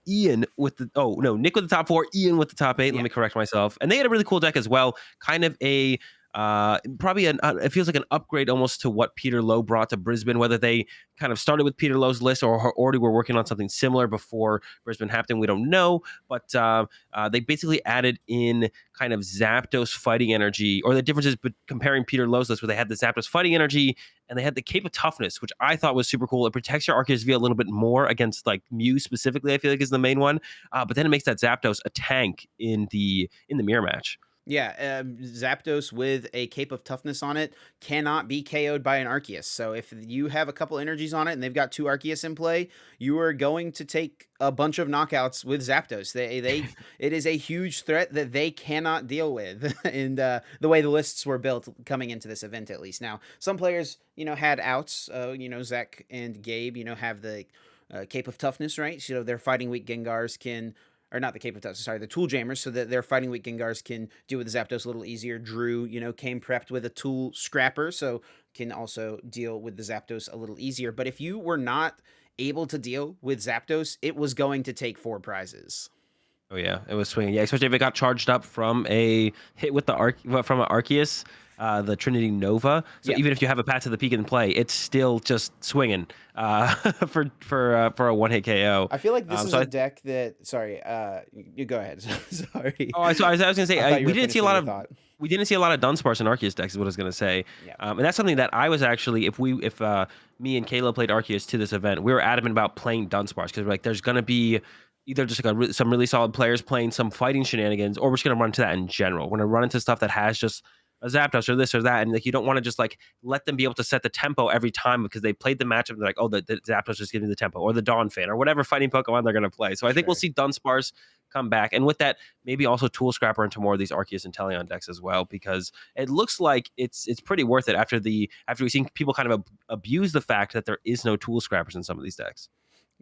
Ian with the Nick with the top 4, Ian with the top 8. Yeah. Let me correct myself. And they had a really cool deck as well. Kind of a probably it feels like an upgrade almost to what Peter Lowe brought to Brisbane. Whether they kind of started with Peter Lowe's list or already were working on something similar before Brisbane happened, we don't know. But they basically added in kind of Zapdos fighting energy, or the differences comparing Peter Lowe's list, where they had the Zapdos fighting energy and they had the Cape of Toughness, which I thought was super cool. It protects your Arceus V a little bit more against like Mew specifically, I feel like is the main one. But then it makes that Zapdos a tank in the mirror match. Yeah, Zapdos with a Cape of Toughness on it cannot be KO'd by an Arceus. So if you have a couple energies on it and they've got 2 Arceus in play, you are going to take a bunch of knockouts with Zapdos. It is a huge threat that they cannot deal with, and the way the lists were built coming into this event, at least. Now, some players, had outs. Zach and Gabe, have the Cape of Toughness, right? So their fighting weak Gengars can, or not the Cape of Toughness, sorry, the Tool Jammers, so that their fighting weak Gengars can deal with the Zapdos a little easier. Drew, came prepped with a Tool Scrapper, so can also deal with the Zapdos a little easier. But if you were not able to deal with Zapdos, it was going to take 4 prizes. Oh yeah, it was swinging. Yeah, especially if it got charged up from a hit with the from an Arceus, the Trinity Nova. So Yeah. even if you have a Path to the Peak in play, it's still just swinging for a one hit KO. I feel like this is so a deck that. Sorry, you go ahead. Sorry. so I was gonna say I thought you we were didn't see a finishing lot your of thought. we didn't see a lot of Dunsparce in Arceus decks, is what I was gonna say. Yeah. And that's something that I was actually, if me and Kayla played Arceus to this event, we were adamant about playing Dunsparce, because we're like, there's gonna be either just like some really solid players playing some fighting shenanigans, or we're just gonna run into that in general. We're gonna run into stuff that has just a Zapdos or this or that, and like you don't want to just like let them be able to set the tempo every time because they played the matchup and they're like, oh, the Zapdos just giving the tempo, or the Dawn Fan, or whatever fighting Pokemon they're gonna play. So I think we'll see Dunsparce come back, and with that, maybe also Tool Scrapper into more of these Arceus and Inteleon decks as well, because it looks like it's pretty worth it after we've seen people kind of abuse the fact that there is no Tool Scrappers in some of these decks.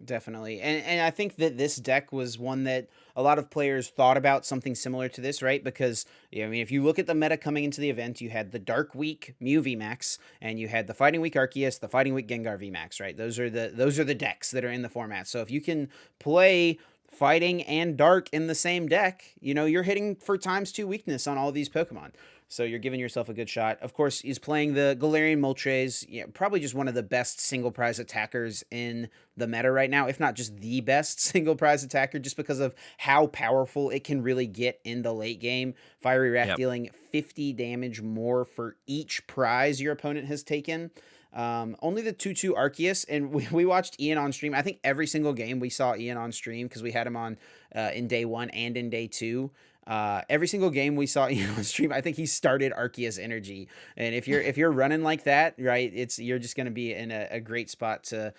Definitely. And I think that this deck was one that a lot of players thought about something similar to this, right? Because, I mean, if you look at the meta coming into the event, you had the Dark Week Mew VMAX, and you had the Fighting Week Arceus, the Fighting Week Gengar VMAX, right? Those are the decks that are in the format. So if you can play Fighting and Dark in the same deck, you're hitting for ×2 weakness on all these Pokemon. So you're giving yourself a good shot. Of course, he's playing the Galarian Moltres, probably just one of the best single prize attackers in the meta right now, if not just the best single prize attacker, just because of how powerful it can really get in the late game. Fiery Wrath Yep. dealing 50 damage more for each prize your opponent has taken. Only the 2-2 Arceus, and we watched Ian on stream. I think every single game we saw Ian on stream because we had him on in day 1 and in day 2. Every single game we saw Ian on stream, I think he started Arceus energy. And if you're running like that, right, you're just going to be in a great spot to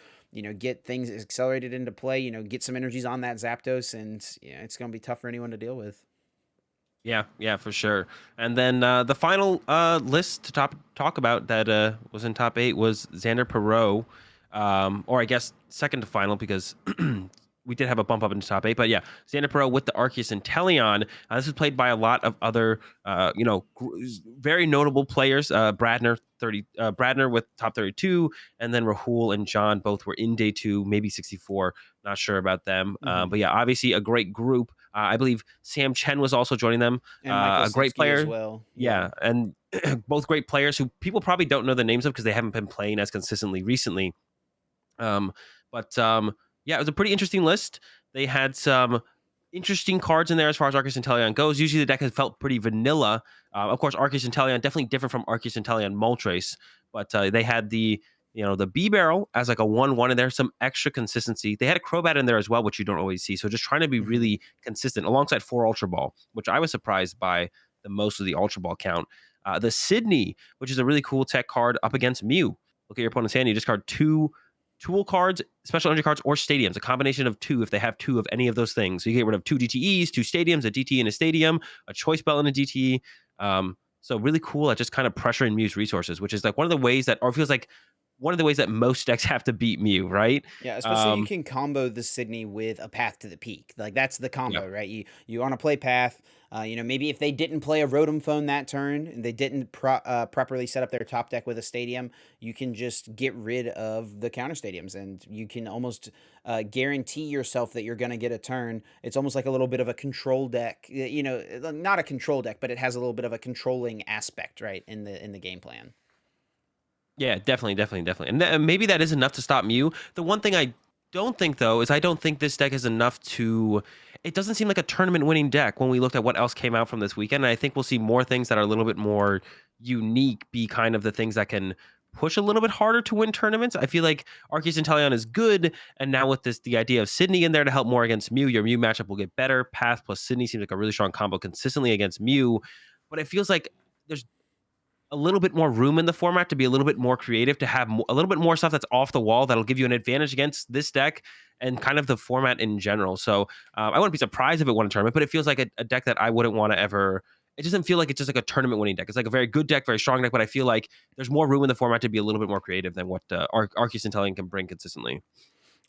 get things accelerated into play. Get some energies on that Zapdos, and it's going to be tough for anyone to deal with. Yeah, for sure. And then the final list to talk about that was in top 8 was Xander Perot, or I guess second to final because we did have a bump up into top 8. But yeah, Xander Perot with the Arceus Inteleon. This is played by a lot of other, very notable players. Bradner with top 32, and then Rahul and John both were in day 2, maybe 64. Not sure about them. But yeah, obviously a great group. I believe Sam Chen was also joining them. And Michael A great Sipsky player as well. Yeah, and both great players who people probably don't know the names of because they haven't been playing as consistently recently. Yeah, it was a pretty interesting list. They had some interesting cards in there as far as Arceus Inteleon goes. Usually the deck has felt pretty vanilla. Of course, Arceus Inteleon definitely different from Arceus Inteleon Moltres, but they had the B barrel as like a 1/1 in there, some extra consistency. They had a Crobat in there as well, which you don't always see. So just trying to be really consistent alongside 4 Ultra Ball, which I was surprised by the most of the Ultra Ball count. The Sydney, which is a really cool tech card up against Mew. Look at your opponent's hand. You discard 2 tool cards, special energy cards, or stadiums. A combination of 2 if they have 2 of any of those things. So you get rid of 2 DTEs, 2 stadiums, a DTE and a stadium, a choice belt and a DTE. So really cool at just kind of pressuring Mew's resources, which is like one of the ways that, or feels like one of the ways that most decks have to beat Mew, right? Yeah, especially you can combo the Sydney with a Path to the Peak. Like that's the combo, Yeah. right? You want to play Path. Maybe if they didn't play a Rotom Phone that turn and they didn't properly set up their top deck with a Stadium, you can just get rid of the counter Stadiums and you can almost guarantee yourself that you're going to get a turn. It's almost like a little bit of a control deck. Not a control deck, but it has a little bit of a controlling aspect, right, in the game plan. Yeah, definitely. And maybe that is enough to stop Mew. The one thing I don't think, though, is I don't think this deck is enough to... It doesn't seem like a tournament-winning deck when we looked at what else came out from this weekend. And I think we'll see more things that are a little bit more unique be kind of the things that can push a little bit harder to win tournaments. I feel like Arceus Inteleon is good, and now with the idea of Sydney in there to help more against Mew, your Mew matchup will get better. Path plus Sydney seems like a really strong combo consistently against Mew, but it feels like there's a little bit more room in the format to be a little bit more creative, to have a little bit more stuff that's off the wall that'll give you an advantage against this deck and kind of the format in general. So I wouldn't be surprised if it won a tournament, but it feels like a deck that I wouldn't want to ever... It doesn't feel like it's just like a tournament winning deck. It's like a very good deck, very strong deck, but I feel like there's more room in the format to be a little bit more creative than what Arceus Inteleon can bring consistently.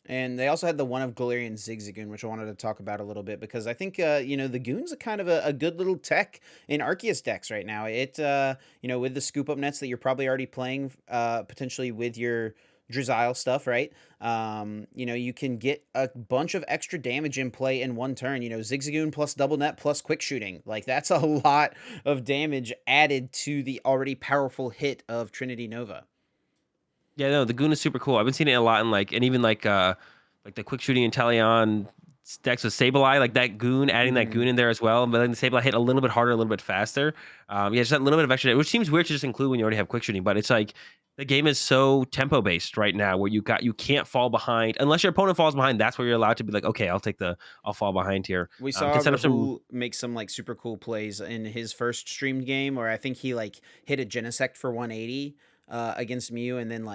And they also had the one of Galarian Zigzagoon, which I wanted to talk about a little bit because I think the Goon's a kind of a good little tech in Arceus decks right now. It with the scoop up nets that you're probably already playing potentially with your Drizzile stuff, right? You can get a bunch of extra damage in play in one turn. Zigzagoon plus double net plus quick shooting. Like that's a lot of damage added to the already powerful hit of Trinity Nova. Yeah, no, the Goon is super cool. I've been seeing it a lot in even like the quick shooting Inteleon decks with Sableye, like that Goon, adding that Goon in there as well. But then the Sableye hit a little bit harder, a little bit faster. Just that little bit of extra, which seems weird to just include when you already have quick shooting, but it's like the game is so tempo based right now where you can't fall behind unless your opponent falls behind. That's where you're allowed to be like, okay, I'll fall behind here. We saw Rahul make some like super cool plays in his first streamed game where I think he like hit a Genesect for 180 against Mew, and then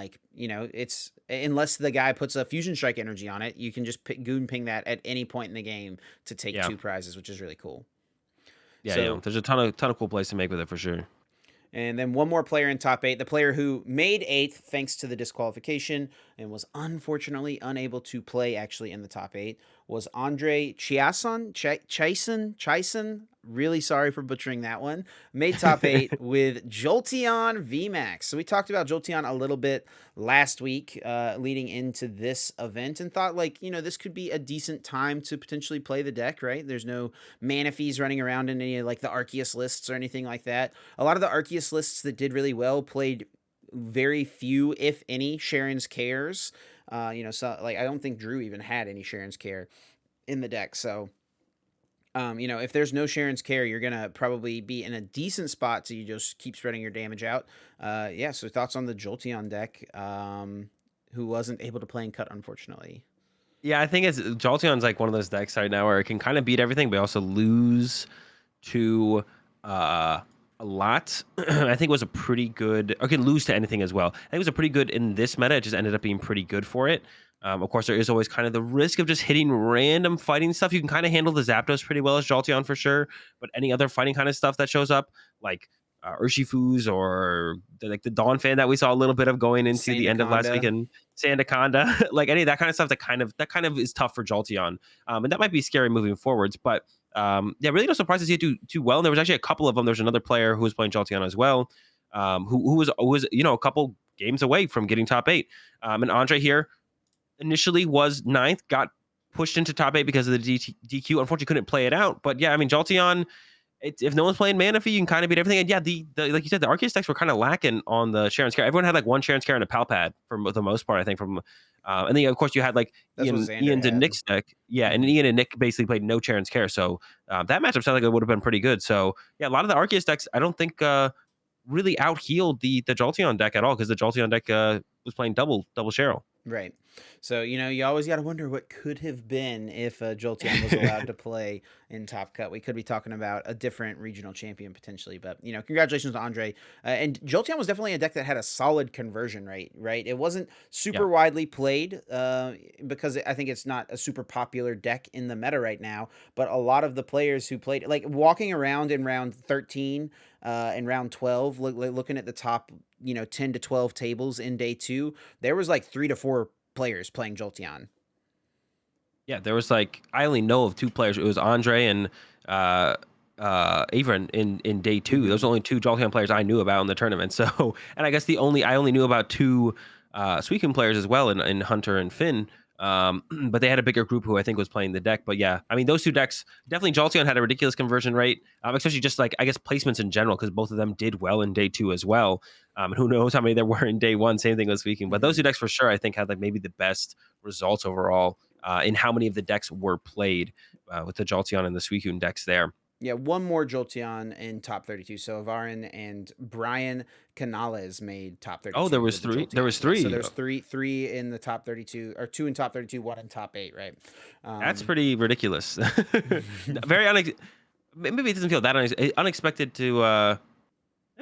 it's unless the guy puts a Fusion Strike energy on it, you can just Goon ping that at any point in the game to take 2 prizes, which is really cool. Yeah, there's a ton of cool plays to make with it for sure. And then one more player in top 8, the player who made 8th thanks to the disqualification and was unfortunately unable to play actually in the top 8, was Andre Chiasson. really sorry for butchering that one. Made top 8 with Jolteon VMAX. So we talked about Jolteon a little bit last week, leading into this event, and thought like, this could be a decent time to potentially play the deck, right? There's no mana fees running around in any of like the Arceus lists or anything like that. A lot of the Arceus lists that did really well played very few, if any, Sharon's Cares. So like I don't think Drew even had any Sharon's Care in the deck. So, if there's no Sharon's Care, you're gonna probably be in a decent spot to you just keep spreading your damage out. Yeah. So thoughts on the Jolteon deck, who wasn't able to play in cut, unfortunately. Yeah, I think it's Jolteon's like one of those decks right now where it can kind of beat everything, but also lose to a lot. I think it was a pretty good, or can lose to anything as well. I think it was a pretty good in this meta. It just ended up being pretty good for it. Of course, there is always kind of the risk of just hitting random fighting stuff. You can kind of handle the Zapdos pretty well as Jolteon for sure, but any other fighting kind of stuff that shows up, like Urshifus or like the Dawn fan that we saw a little bit of going into the end of last week, and Sandaconda, like any of that kind of stuff that kind of is tough for Jolteon, and that might be scary moving forwards. But yeah, really no surprise to see it do too well. And there was actually a couple of them. There's another player who was playing Jolteon as well, who was a couple games away from getting top 8. And Andre here initially was 9th, got pushed into top 8 because of the DQ. Unfortunately, couldn't play it out. But yeah, I mean, Jolteon, if no one's playing Mana Fee, you can kind of beat everything. And yeah, the like you said, the Arceus decks were kind of lacking on the Sharon's Care. Everyone had like one Sharon's Care and a Palpad for the most part, I think. And then of course you had like Ian's and Nick's deck. Yeah, and Ian and Nick basically played no Sharon's Care. So that matchup sounded like it would have been pretty good. So yeah, a lot of the Arceus decks, I don't think really out-healed the Jolteon deck at all, because the Jolteon deck was playing double Cheryl. Right. So, you always got to wonder what could have been if Jolteon was allowed to play in Top Cut. We could be talking about a different regional champion potentially, but, congratulations to Andre. And Jolteon was definitely a deck that had a solid conversion rate, right? It wasn't super widely played because I think it's not a super popular deck in the meta right now, but a lot of the players who played, like walking around in round 13 and round 12, looking at the top, 10 to 12 tables in day 2, there was like 3 to 4 players playing Jolteon. Yeah, there was like, I only know of 2 players. It was Andre and Avron in day 2. Those are only 2 Jolteon players I knew about in the tournament. So, and I guess I only knew about 2 Suicune players as well in Hunter and Phinn. But they had a bigger group who I think was playing the deck. But yeah, I mean, those 2 decks, definitely Jolteon had a ridiculous conversion rate, especially just like, I guess, placements in general, because both of them did well in day 2 as well. And who knows how many there were in day 1, same thing with Suicune. But those 2 decks for sure, I think, had like maybe the best results overall in how many of the decks were played with the Jolteon and the Suicune decks there. Yeah, one more Jolteon in top 32. So Varin and Brian Canales made top 32. Oh, there was 3. There was 3. So there's three in the top 32, or 2 in top 32, 1 in top 8, right? That's pretty ridiculous. Very maybe it doesn't feel that unexpected to.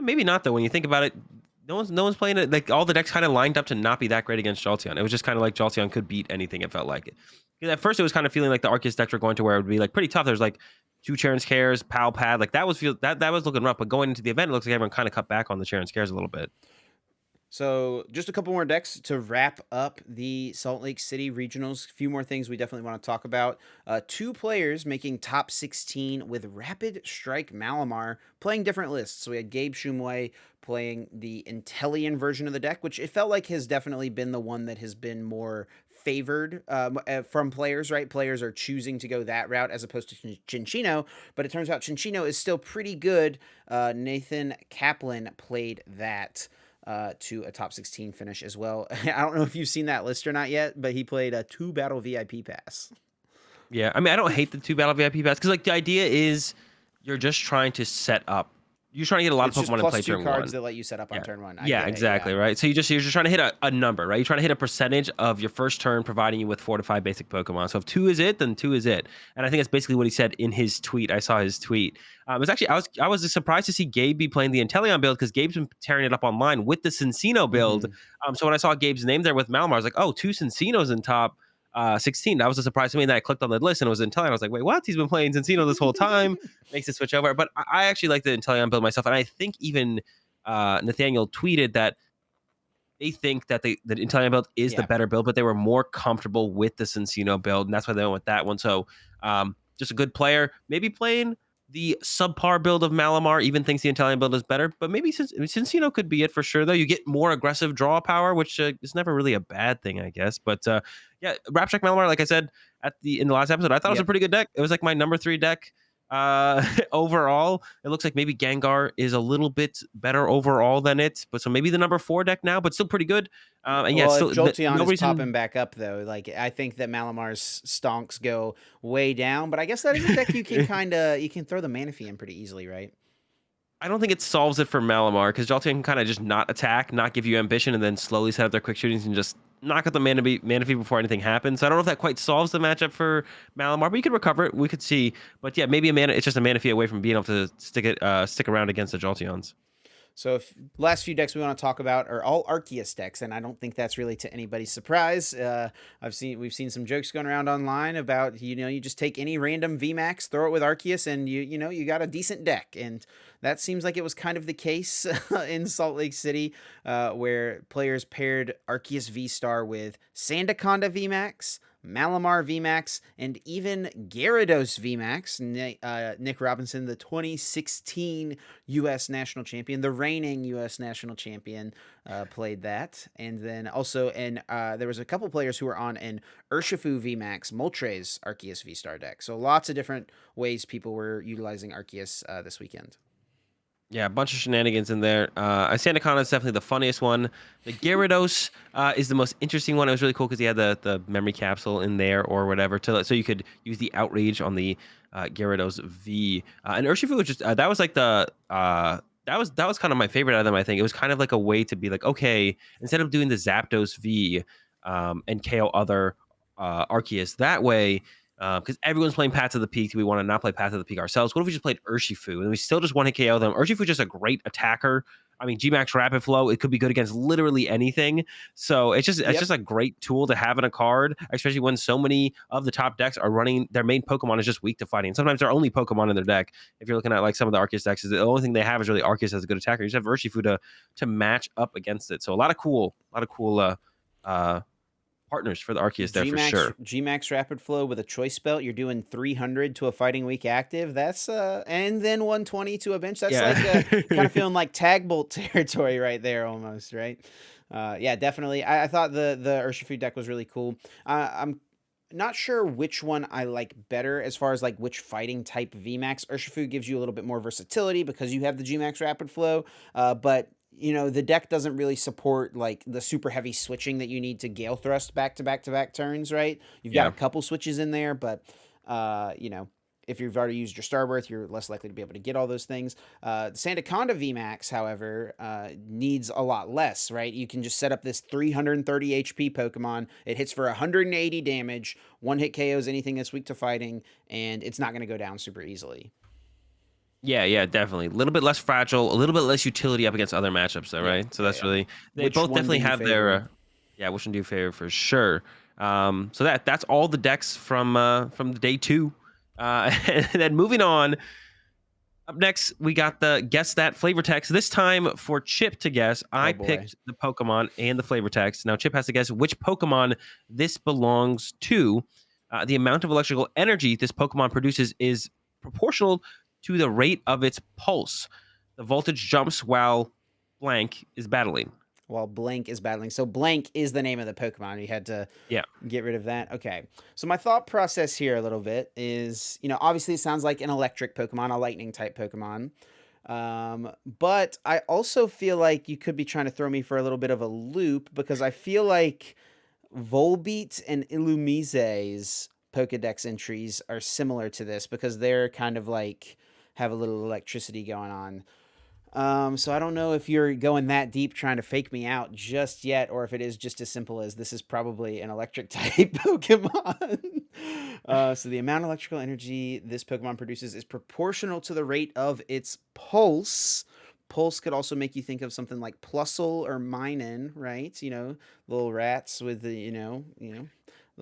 Maybe not though. When you think about it, no one's playing it. Like all the decks kind of lined up to not be that great against Jolteon. It was just kind of like Jolteon could beat anything. It felt like it. Because at first it was kind of feeling like the Arceus decks were going to where it would be like pretty tough. There's like 2 Sharon's Cares, Palpad, like that was looking rough. But going into the event, it looks like everyone kind of cut back on the Sharon's Cares a little bit. So just a couple more decks to wrap up the Salt Lake City regionals. A few more things we definitely want to talk about. 2 players making top 16 with Rapid Strike Malamar playing different lists. So we had Gabe Shumway playing the Inteleon version of the deck, which it felt like has definitely been the one that has been more favored from players, right? Players are choosing to go that route as opposed to Chinchino, but it turns out Chinchino is still pretty good. Nathan Kaplan played that to a top 16 finish as well. I don't know if you've seen that list or not yet, but he played a 2 battle VIP pass. Yeah, I mean, I don't hate the 2 battle VIP pass, because like the idea is you're just trying to set up. You're trying to get a lot of Pokemon in play turn 1. Cards that let you set up on turn 1. Yeah, exactly, right? So you're just trying to hit a number, right? You're trying to hit a percentage of your first turn, providing you with 4 to 5 basic Pokemon. So if 2 is it, then 2 is it. And I think that's basically what he said in his tweet. I saw his tweet. It was actually, I was surprised to see Gabe be playing the Inteleon build, because Gabe's been tearing it up online with the Cincino build. So when I saw Gabe's name there with Malamar, I was like, oh, 2 Cincinos in top 16. That was a surprise to me. And then I clicked on the list and it was Inteleon. I was like, wait, what? He's been playing Cincino this whole time. Makes it switch over. But I actually like the Inteleon build myself. And I think even Nathaniel tweeted that they think that the Inteleon build is the better build, but they were more comfortable with the Cincino build. And that's why they went with that one. So just a good player, maybe playing the subpar build of Malamar even thinks the Inteleon build is better, but maybe Cincino could be it for sure, though. You get more aggressive draw power, which is never really a bad thing, I guess. But yeah, Rapcheck Malamar, like I said in the last episode, I thought it was a Yep. pretty good deck. It was like my number 3 deck overall. It looks like maybe Gengar is a little bit better overall than it, but so maybe the number 4 deck now, but still pretty good. And yeah, Well, if still Jolteon no is popping reason. back up, though, like I think that Malamar's stonks go way down, but I guess that is a deck you can you can throw the Manaphy in pretty easily, right? I don't think it solves it for Malamar because Jolteon can kind of just not attack, not give you ambition, and then slowly set up their quick shootings and just knock out the Manaphy before anything happens. So I don't know if that quite solves the matchup for Malamar, but you could recover it. We could see. But yeah, maybe it's just a Manaphy away from being able to stick around against the Jolteons. So, last few decks we want to talk about are all Arceus decks, and I don't think that's really to anybody's surprise. We've seen some jokes going around online about you just take any random VMAX, throw it with Arceus, and you got a decent deck, and that seems like it was kind of the case in Salt Lake City, where players paired Arceus VSTAR with Sandaconda VMAX, Malamar VMAX, and even Gyarados VMAX. Nick Robinson, the 2016 U.S. national champion, the reigning U.S. national champion, played that. And then also, there was a couple players who were on an Urshifu VMAX Moltres Arceus V-Star deck. So lots of different ways people were utilizing Arceus this weekend. Yeah, a bunch of shenanigans in there. Sandaconda is definitely the funniest one. The Gyarados is the most interesting one. It was really cool because he had the memory capsule in there or whatever, so you could use the outrage on the Gyarados V. And Urshifu was just that was like that was kind of my favorite out of them. I think it was kind of like a way to be like, okay, instead of doing the Zapdos V and KO other Arceus that way. Because everyone's playing Path to the Peak. We want to not play Path to the Peak ourselves. What if we just played Urshifu and we still just want to KO them? Urshifu is just a great attacker. I mean, Gmax Rapid Flow, it could be good against literally anything. So it's just a great tool to have in a card, especially when so many of the top decks are running their main Pokemon is just weak to fighting. Sometimes their only Pokemon in their deck, if you're looking at like some of the Arceus decks, is the only thing they have is really Arceus as a good attacker. You just have Urshifu to match up against it. So a lot of cool partners for the Arceus there for sure. Gmax Rapid Flow with a choice belt. You're doing 300 to a Fighting Week active. That's and then 120 to a bench. That's like kind of feeling like Tag Bolt territory right there almost, right? Yeah, definitely. I thought the Urshifu deck was really cool. I'm not sure which one I like better as far as like which fighting type VMAX. Urshifu gives you a little bit more versatility because you have the Gmax Rapid Flow, but the deck doesn't really support like the super heavy switching that you need to Gale Thrust back to back to back turns, right? You've got a couple switches in there, but if you've already used your Starbirth, you're less likely to be able to get all those things. The Sandaconda VMAX, however, needs a lot less, right? You can just set up this 330 HP Pokemon. It hits for 180 damage, one hit KOs anything that's weak to fighting, and it's not going to go down super easily. Yeah, definitely. A little bit less fragile, a little bit less utility up against other matchups, though, right? So that's really they both definitely have their which one do you favor for sure. So that's all the decks from the day 2. And then moving on. Up next, we got the Guess That flavor text. This time for Chip to guess, I picked the Pokemon and the flavor text. Now Chip has to guess which Pokemon this belongs to. The amount of electrical energy this Pokemon produces is proportional to the rate of its pulse. The voltage jumps while blank is battling. While blank is battling. So blank is the name of the Pokemon. You had to get rid of that. Okay. So my thought process here a little bit is, obviously it sounds like an electric Pokemon, a lightning type Pokemon. But I also feel like you could be trying to throw me for a little bit of a loop because I feel like Volbeat and Illumize's Pokedex entries are similar to this because they're kind of like have a little electricity going on. So I don't know if you're going that deep trying to fake me out just yet, or if it is just as simple as this is probably an electric type Pokemon. So the amount of electrical energy this Pokemon produces is proportional to the rate of its pulse. Pulse could also make you think of something like Plusle or Minun, right? Little rats with the, the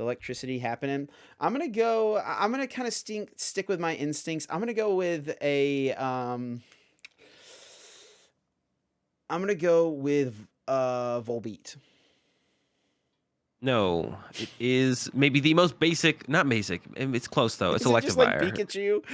electricity happening. I'm going to kind of stick with my instincts. I'm going to go with Volbeat. No, it is maybe the most basic, not basic. It's close though. It's Is it just like Electivire. Pikachu?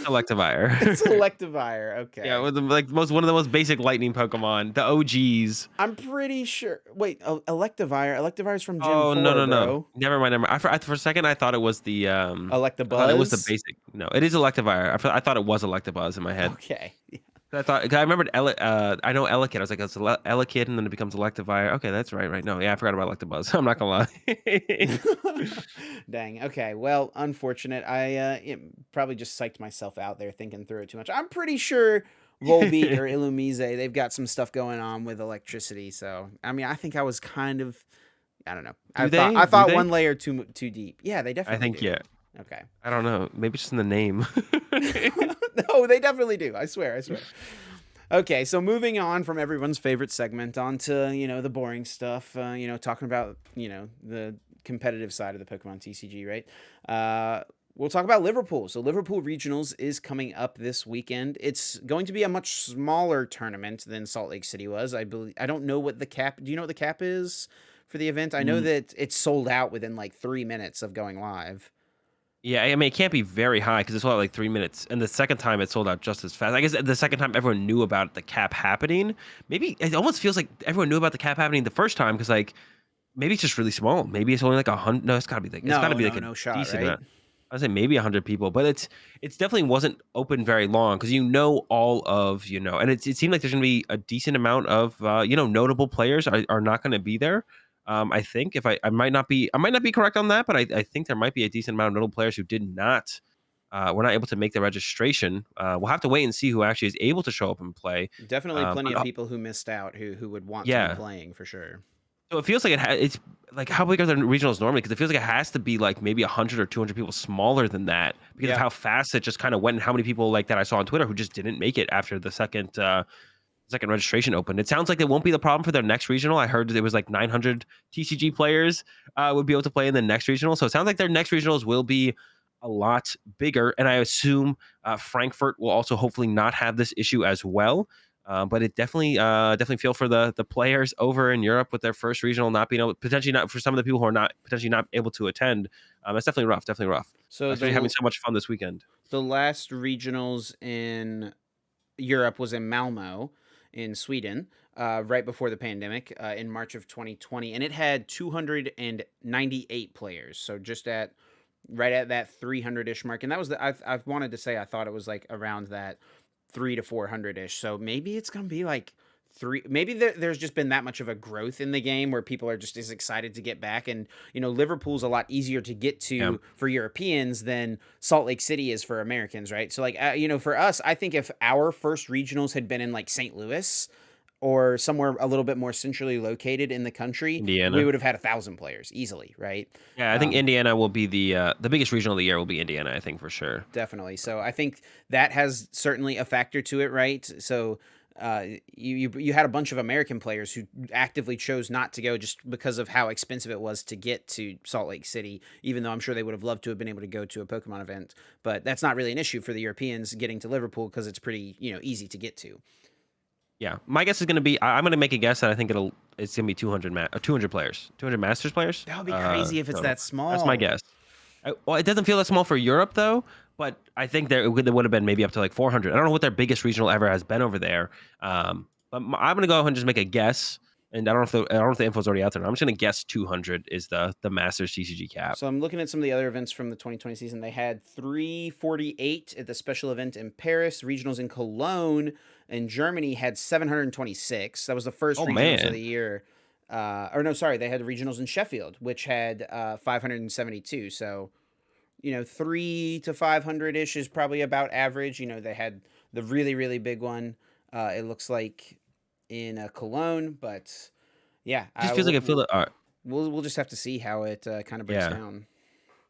Electivire. It's Electivire. Yeah, Okay. with the, like one of the most basic lightning Pokemon, the OGs. I'm pretty sure. Wait, Electivire. Electivire's from Gen Oh no 4, no no! bro. Never mind. Never mind. For a second, I thought it was the I thought it was the Electabuzz? basic. No, it is Electivire. I thought it was Electabuzz in my head. Okay. I thought 'cause I remembered I know Elekid. I was like, it's Elekid, and then it becomes Electivire. Okay, that's right. Right. No, yeah, I forgot about Electabuzz. I'm not gonna lie. Dang. Okay. Well, unfortunate. Probably just psyched myself out there thinking through it too much. I'm pretty sure Volbeat or Illumise, they've got some stuff going on with electricity. So, I mean, I think I was kind of, I don't know. Do I they? Do thought they? one layer too deep. Yeah, they I definitely think do. yeah. Okay. I don't know. Maybe just in the name. No, they definitely do. I swear. I swear. Okay, so moving on from everyone's favorite segment onto, the boring stuff, talking about, the competitive side of the Pokemon TCG, right? We'll talk about Liverpool. So Liverpool Regionals is coming up this weekend. It's going to be a much smaller tournament than Salt Lake City was. I believe. I don't know what the cap. Do you know what the cap is for the event? I know Mm, that it's sold out within like 3 minutes of going live. yeah, I mean, it can't be very high because it's sold out like 3 minutes, and the second time it sold out just as fast. I guess the second time everyone knew about the cap happening. Maybe it almost feels like everyone knew about the cap happening the first time because like maybe it's just really small. Maybe it's only like 100. No, it's got to No, be like no, a no shot, decent right? amount. I would say maybe 100 people, but it's definitely wasn't open very long because all of and it seemed like there's gonna be a decent amount of notable players are not going to be there. I think if I might not be correct on that, but I think there might be a decent amount of notable players who did not were not able to make the registration. We'll have to wait and see who actually is able to show up and play. Definitely plenty of But, people who missed out who would want to be yeah, playing for sure. so it feels like it's like how big are the regionals normally? Because it feels like it has to be like maybe 100 or 200 people smaller than that because of Yeah. how fast it just kind of went and how many people like that I saw on Twitter who just didn't make it after the second registration opened. It sounds like it won't be the problem for their next regional. I heard it was like 900 TCG players would be able to play in the next regional. So it sounds like their next regionals will be a lot bigger. And I assume Frankfurt will also hopefully not have this issue as well. But it definitely feel for the players over in Europe with their first regional not being able, potentially not for some of the people who are not potentially not able to attend. It's definitely rough, definitely rough. So Especially having so much fun this weekend. the last regionals in Europe was in Malmo in Sweden, right before the pandemic, in March of 2020, and it had 298 players. So just at right at that 300-ish mark, and that was I've wanted to say I thought it was like around that 300 to 400-ish. So maybe it's gonna be like three. Maybe there's just been that much of a growth in the game where people are just as excited to get back. And Liverpool's a lot easier to get Yeah. to for Europeans than Salt Lake City is for Americans, right? So like for us, I think if our first regionals had been in like St. Louis or somewhere a little bit more centrally located in the country, we Indiana. would have had 1,000 players easily, right? Yeah, I think Um, Indiana will be the biggest regional of the year will be Indiana, I think for sure. Definitely. So I think that has certainly a factor to it, right? So you had a bunch of American players who actively chose not to go just because of how expensive it was to get to Salt Lake City, even though I'm sure they would have loved to have been able to go to a Pokemon event. But that's not really an issue for the Europeans getting to Liverpool because it's pretty, easy to get to. Yeah, my guess is going to be. I'm going to make a guess that I think it's going to be 200 players, 200 Masters players. That would be crazy if it's Total. that That's my small. guess. Well, it doesn't feel that small for Europe though, but I think there would have been maybe up to like 400. I don't know what their biggest regional ever has been over there. But I'm going to go ahead and just make a guess, and I don't know if the info's already out there. I'm just going to guess 200 is the Masters TCG cap. So I'm looking at some of the other events from the 2020 season. They had 348 at the special event in Paris. Regionals in Cologne and Germany had 726. That was the first Oh regionals of man, the year. Or no, sorry, they had regionals in Sheffield, which had 572. So 3 to 500 ish is probably about average. They had the really really big one. It looks like in Cologne, but yeah, it just feels like I feel that. we'll just have to see how it kind of breaks Yeah. down.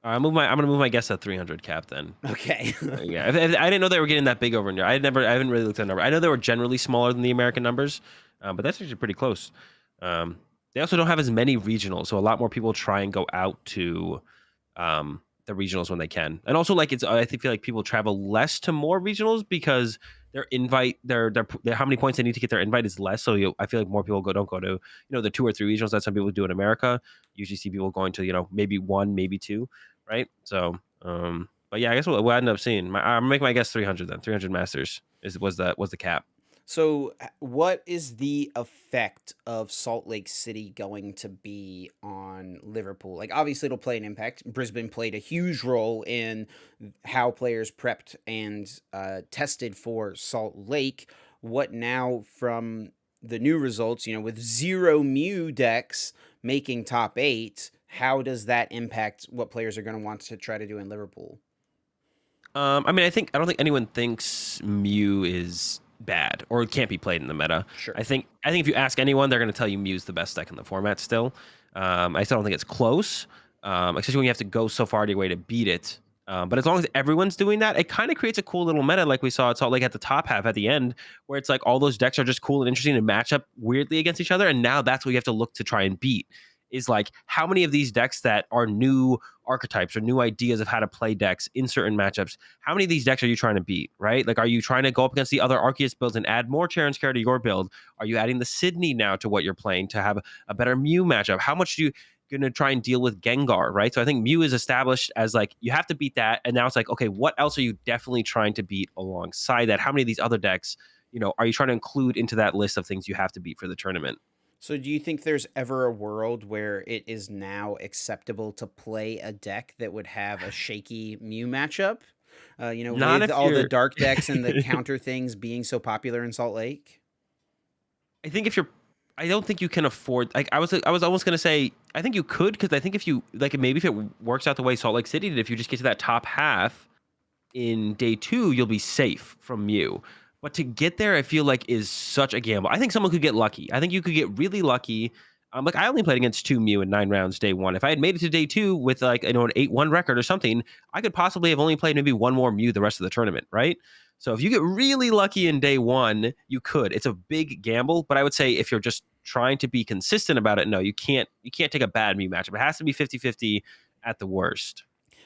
I'm gonna move my guess at 300 cap then. Okay. Yeah, if I didn't know they were getting that big over in there. I haven't really looked at the number. I know they were generally smaller than the American numbers, but that's actually pretty close. They also don't have as many regionals, so a lot more people try and go out to the regionals when they can. And also, like, I feel like people travel less to more regionals because their invite, their how many points they need to get their invite is less. So I feel like more people don't go to the 2 or 3 regionals that some people do in America. Usually see people going to maybe 1, maybe 2, right? So but yeah, I guess we'll end up seeing. I'm making my guess 300 then. 300 Masters was the cap. So, what is the effect of Salt Lake City going to be on Liverpool? Like, obviously, it'll play an impact. Brisbane played a huge role in how players prepped and tested for Salt Lake. What now from the new results, with 0 Mew decks making top 8, how does that impact what players are going to want to try to do in Liverpool? I mean, I don't think anyone thinks Mew is bad or it can't be played in the meta. Sure. I think if you ask anyone, they're going to tell you Mew's the best deck in the format still. I still don't think it's close, especially when you have to go so far out of your way to beat it. But as long as everyone's doing that, it kind of creates a cool little meta, like we saw at Salt Lake at the top half at the end, where it's like all those decks are just cool and interesting and match up weirdly against each other. And now that's what you have to look to try and beat. Is like how many of these decks that are new archetypes or new ideas of how to play decks in certain matchups, how many of these decks are you trying to beat, right? Like, are you trying to go up against the other Arceus builds and add more Charon's Care to your build? Are you adding the Sydney now to what you're playing to have a better Mew matchup? How much do you going to try and deal with Gengar, right? So I think Mew is established as like, you have to beat that. And now it's like, okay, what else are you definitely trying to beat alongside that? How many of these other decks, are you trying to include into that list of things you have to beat for the tournament? So, do you think there's ever a world where it is now acceptable to play a deck that would have a shaky Mew matchup? Not With if all the you're dark decks and the counter things being so popular in Salt Lake? I think if you're, I don't think you can afford. Like I was almost gonna say, I think you could because I think if you like, maybe if it works out the way Salt Lake City did, if you just get to that top half in day 2, you'll be safe from Mew. But to get there, I feel like is such a gamble. I think someone could get lucky. I think you could get really lucky. Like I only played against 2 Mew in 9 rounds day 1. If I had made it to day 2 with like an 8-1 record or something, I could possibly have only played maybe one more Mew the rest of the tournament, right? So if you get really lucky in day 1, you could. It's a big gamble, but I would say if you're just trying to be consistent about it, no, you can't take a bad Mew matchup. It has to be 50-50 at the worst.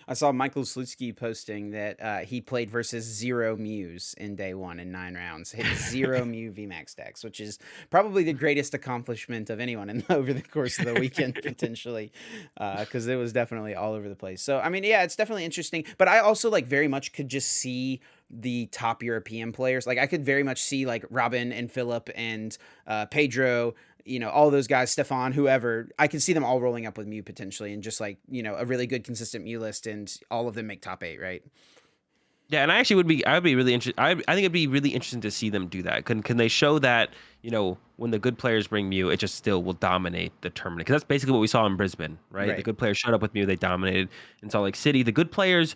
I saw Michael Slutsky posting that he played versus 0 Mews in day 1 in 9 rounds, hit 0 Mew VMAX decks, which is probably the greatest accomplishment of anyone over the course of the weekend, potentially, because it was definitely all over the place. So, I mean, yeah, it's definitely interesting. But I also like very much could just see the top European players. Like I could very much see like Robin and Philip and Pedro, all those guys, Stefan, whoever, I can see them all rolling up with Mew potentially and just like, a really good consistent Mew list and all of them make top 8, right? Yeah, and I would be really interested. I think it'd be really interesting to see them do that. Can they show that, when the good players bring Mew, it just still will dominate the tournament? Because that's basically what we saw in Brisbane, right? The good players showed up with Mew, they dominated. In Salt Lake City, the good players,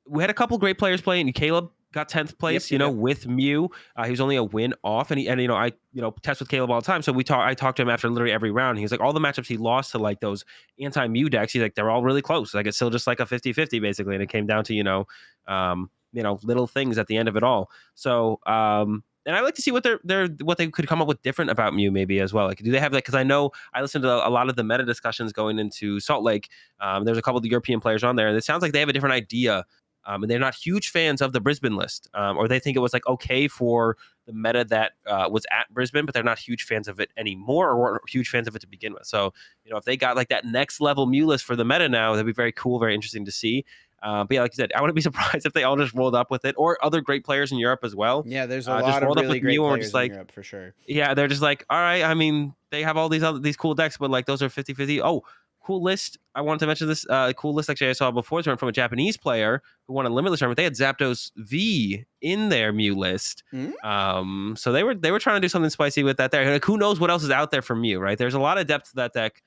we had a couple great players playing. Caleb got 10th place, Yep. with Mew. He was only a win off, and I test with Caleb all the time. So I talked to him after literally every round. He was like, all the matchups he lost to like those anti-Mew decks, he's like, they're all really close. Like it's still just like a 50-50 basically, and it came down to little things at the end of it all. So and I like to see what what they could come up with different about Mew maybe as well. Like, do they have like? Because I know I listened to a lot of the meta discussions going into Salt Lake. There's a couple of the European players on there, and it sounds like they have a different idea. And they're not huge fans of the Brisbane list, or they think it was like okay for the meta that was at Brisbane, but they're not huge fans of it anymore, or weren't huge fans of it to begin with. So, if they got like that next level Mew list for the meta now, that'd be very cool, very interesting to see. But yeah, like you said, I wouldn't be surprised if they all just rolled up with it, or other great players in Europe as well. Yeah, there's a Just lot of rolled up really with great Mew, or players just in like, Europe for sure. yeah, they're just like, all right. I mean, they have all these cool decks, but like those are 50-50. Oh, cool list. I wanted to mention this cool list actually I saw before from a Japanese player who won a limitless tournament. They had Zapdos V in their Mew list. So they were trying to do something spicy with that there. Like, who knows what else is out there for Mew, right? There's a lot of depth to that deck.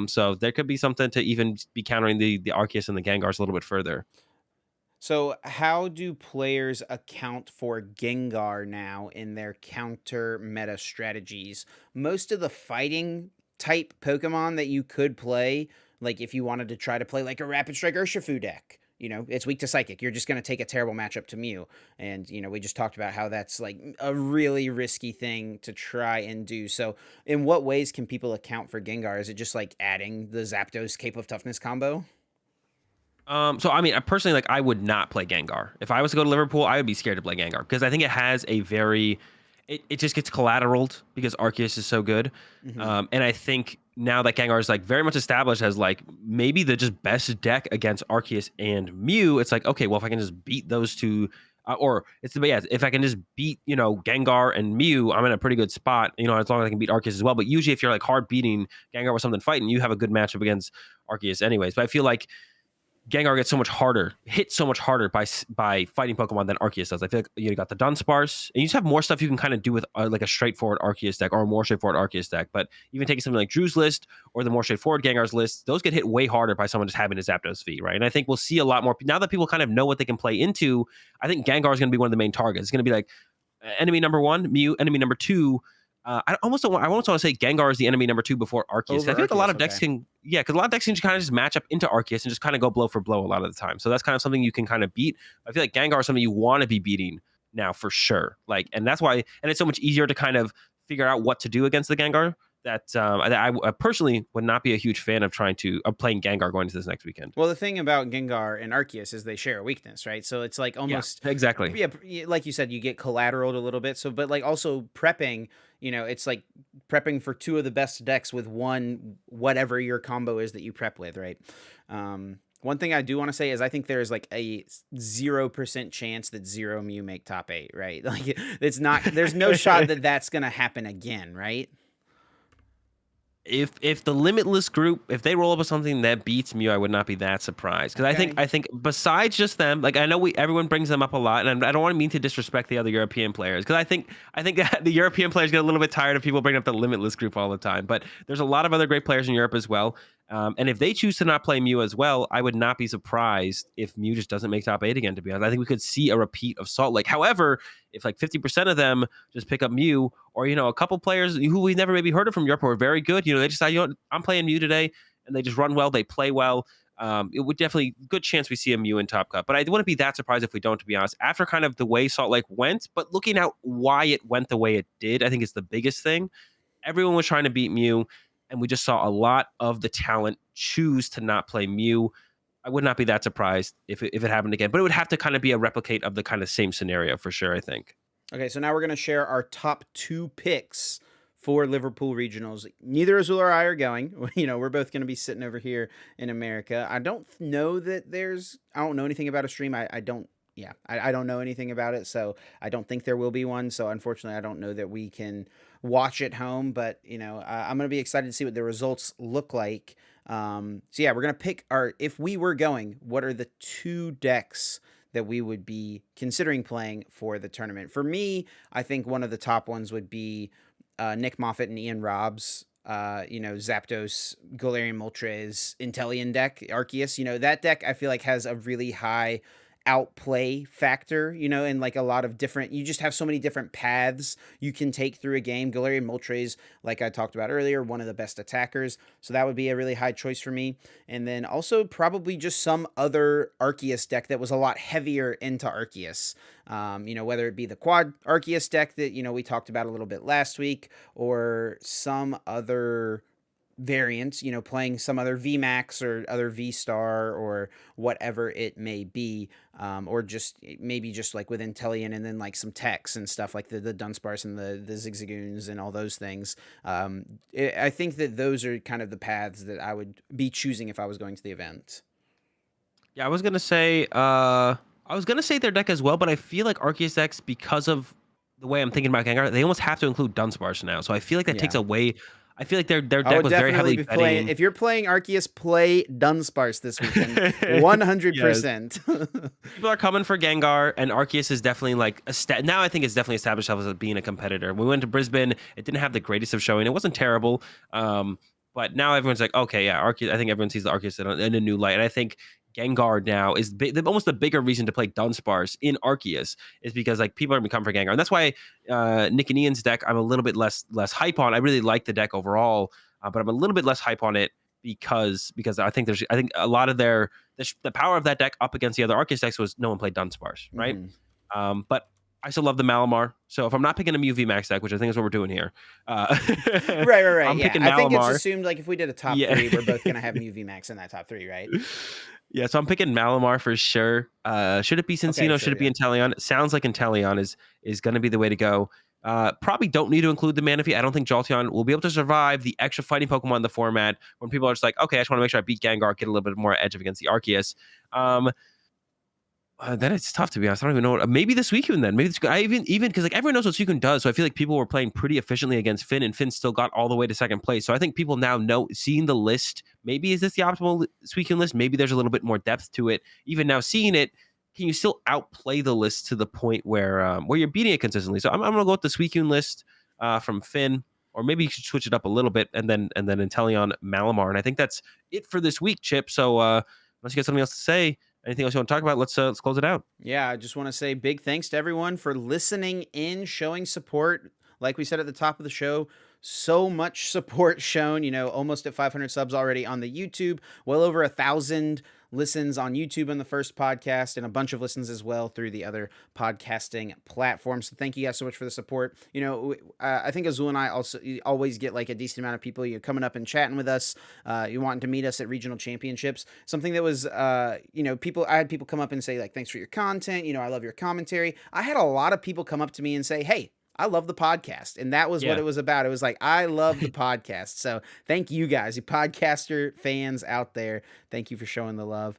So there could be something to even be countering the Arceus and the Gengars a little bit further. So, how do players account for Gengar now in their counter meta strategies? Most of the fighting type Pokemon that you could play, like if you wanted to try to play like a Rapid Strike Urshifu deck, it's weak to Psychic. You're just going to take a terrible matchup to Mew. And, we just talked about how that's like a really risky thing to try and do. So, in what ways can people account for Gengar? Is it just like adding the Zapdos Cape of Toughness combo? So I mean, I personally, like, I would not play Gengar. If I was to go to Liverpool, I would be scared to play Gengar because I think it has a very, it just gets collateraled because Arceus is so good. Hmm. And I think now that Gengar is like very much established as like maybe the just best deck against Arceus and Mew, it's like, okay, well, if I can just beat those two, or it's the, yeah, if I can just beat, you know, Gengar and Mew, I'm in a pretty good spot, you know, as long as I can beat Arceus as well. But usually if you're like hard beating Gengar with something fighting, you have a good matchup against Arceus anyways. But I feel like Gengar gets so much harder, hit so much harder by fighting Pokemon than Arceus does. I feel like you got the Dunsparce, and you just have more stuff you can kind of do with like a straightforward Arceus deck or a more straightforward Arceus deck. But even taking something like Drew's list or the more straightforward Gengar's list, those get hit way harder by someone just having a Zapdos V, right? And I think we'll see a lot more now that people kind of know what they can play into. I think Gengar is going to be one of the main targets. It's going to be like enemy number one, Mew, enemy number two. I almost want to say Gengar is the enemy number two before Arceus. Over I feel like a lot Arceus, of decks okay. can, yeah, because a lot of decks can just kind of just match up into Arceus and just kind of go blow for blow a lot of the time. So that's kind of something you can kind of beat. I feel like Gengar is something you want to be beating now for sure. Like, and that's why, and it's so much easier to kind of figure out what to do against the Gengar. That I personally would not be a huge fan of playing Gengar going into this next weekend. Well, the thing about Gengar and Arceus is they share a weakness, right? So it's like Yeah, almost, exactly. yeah, like you said, you get collateraled a little bit. So, but like also prepping, you know, it's like prepping for two of the best decks with one, whatever your combo is that you prep with, right? One thing I do want to say is I think there's like a 0% chance that Zero Mew make top 8, right? Like it's not, there's no shot that that's going to happen again, right? If the Limitless group, if they roll up with something that beats Mew, I would not be that surprised. Because Okay. I think besides just them, like I know everyone brings them up a lot, and I don't want to mean to disrespect the other European players, because I think the European players get a little bit tired of people bringing up the Limitless group all the time. But there's a lot of other great players in Europe as well. And if they choose to not play Mew as well, I would not be surprised if Mew just doesn't make top 8 again, to be honest. I think we could see a repeat of Salt Lake. However, if like 50% of them just pick up Mew, or, you know, a couple players who we've never maybe heard of from Europe who are very good, you know, they decide, you know what, I'm playing Mew today, and they just run well, they play well. It would definitely, good chance we see a Mew in Top Cut. But I wouldn't be that surprised if we don't, to be honest, after kind of the way Salt Lake went. But looking at why it went the way it did, I think is the biggest thing. Everyone was trying to beat Mew, and we just saw a lot of the talent choose to not play Mew. I would not be that surprised if it happened again, but it would have to kind of be a replicate of the kind of same scenario for sure, I think. Okay, so now we're going to share our top 2 picks for Liverpool regionals. Neither Azul or I are going. You know, we're both going to be sitting over here in America. I don't know that I don't know anything about a stream. I don't, yeah, I don't know anything about it. So I don't think there will be one. So unfortunately, I don't know that we can watch at home. But, you know, I'm going to be excited to see what the results look like. So yeah, we're going to pick if we were going, what are the 2 decks that we would be considering playing for the tournament? For me, I think one of the top ones would be Nick Moffitt and Ian Robb's, you know, Zapdos, Galarian Moltres, Inteleon deck, Arceus. You know, that deck I feel like has a really high outplay factor, you know, and like a lot of different, you just have so many different paths you can take through a game. Galarian Moltres, like I talked about earlier, one of the best attackers. So that would be a really high choice for me. And then also probably just some other Arceus deck that was a lot heavier into Arceus. You know, whether it be the quad Arceus deck that, you know, we talked about a little bit last week, or some other variants, you know, playing some other VMAX or other VSTAR or whatever it may be, or just maybe just like with Inteleon and then like some techs and stuff like the Dunsparce and the Zigzagoons and all those things. I think that those are kind of the paths that I would be choosing if I was going to the event. Yeah, I was gonna say their deck as well, but I feel like Arceus decks, because of the way I'm thinking about Gengar, they almost have to include Dunsparce now. So I feel like that takes Yeah. away. I feel like their I deck would was very definitely heavily be playing. betting. If you're playing Arceus, play Dunsparce this weekend. Yes. 100%. People are coming for Gengar, and Arceus is definitely like now I think it's definitely established itself as being a competitor. When we went to Brisbane, it didn't have the greatest of showing. It wasn't terrible. But now everyone's like, okay, yeah, Arceus. I think everyone sees the Arceus in a new light. And I think Gengar now is almost the bigger reason to play Dunsparce in Arceus is because like people are becoming for Gengar. And that's why Nick and Ian's deck I'm a little bit less hype on. I really like the deck overall, but I'm a little bit less hype on it because I think a lot of the power of that deck up against the other Arceus decks was no one played Dunsparce, right? But I still love the Malamar. So if I'm not picking a Mew VMAX deck, which I think is what we're doing here, Right. I'm Yeah, picking I think it's Malamar. assumed like if we did a top Yeah. 3, we're both gonna have Mew VMAX in that top 3, right? Yeah, so I'm picking Malamar for sure. Should it be Okay, Cincino? Should sure, it be yeah. Inteleon? It sounds like Inteleon is going to be the way to go. Probably don't need to include the Manaphy. I don't think Jolteon will be able to survive the extra fighting Pokemon in the format when people are just like, okay, I just want to make sure I beat Gengar, get a little bit more edge up against the Arceus. Then it's tough, to be honest. I don't even know what. Maybe the Suicune then. Maybe I even because like everyone knows what Suicune does, so I feel like people were playing pretty efficiently against Phinn, and Phinn still got all the way to second place. So I think people now know, seeing the list. Maybe is this the optimal Suicune list? Maybe there's a little bit more depth to it. Even now seeing it, can you still outplay the list to the point where you're beating it consistently? So I'm gonna go with the Suicune list from Phinn. Or maybe you should switch it up a little bit and then Inteleon Malamar. And I think that's it for this week, Chip. So unless you got something else to say, anything else you want to talk about? Let's close it out. Yeah, I just want to say big thanks to everyone for listening in, showing support. Like we said at the top of the show, so much support shown, almost at 500 subs already on the YouTube, well over 1,000 listens on YouTube on the first podcast, and a bunch of listens as well through the other podcasting platforms. So thank you guys so much for the support. I think Azul and I also always get like a decent amount of people coming up and chatting with us. You wanting to meet us at regional championships. Something that was, people. I had people come up and say like, "Thanks for your content. I love your commentary." I had a lot of people come up to me and say, "Hey, I love the podcast." And that was what Yeah. it was about. It was like, I love the podcast. So thank you guys, you podcaster fans out there. Thank you for showing the love.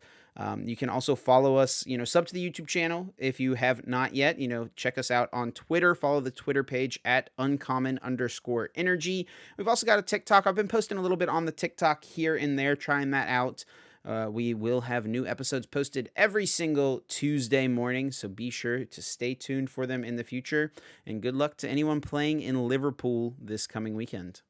You can also follow us, sub to the YouTube channel if you have not yet. Check us out on Twitter. Follow the Twitter page at uncommon_energy. We've also got a TikTok. I've been posting a little bit on the TikTok here and there, trying that out. We will have new episodes posted every single Tuesday morning, so be sure to stay tuned for them in the future. And good luck to anyone playing in Liverpool this coming weekend.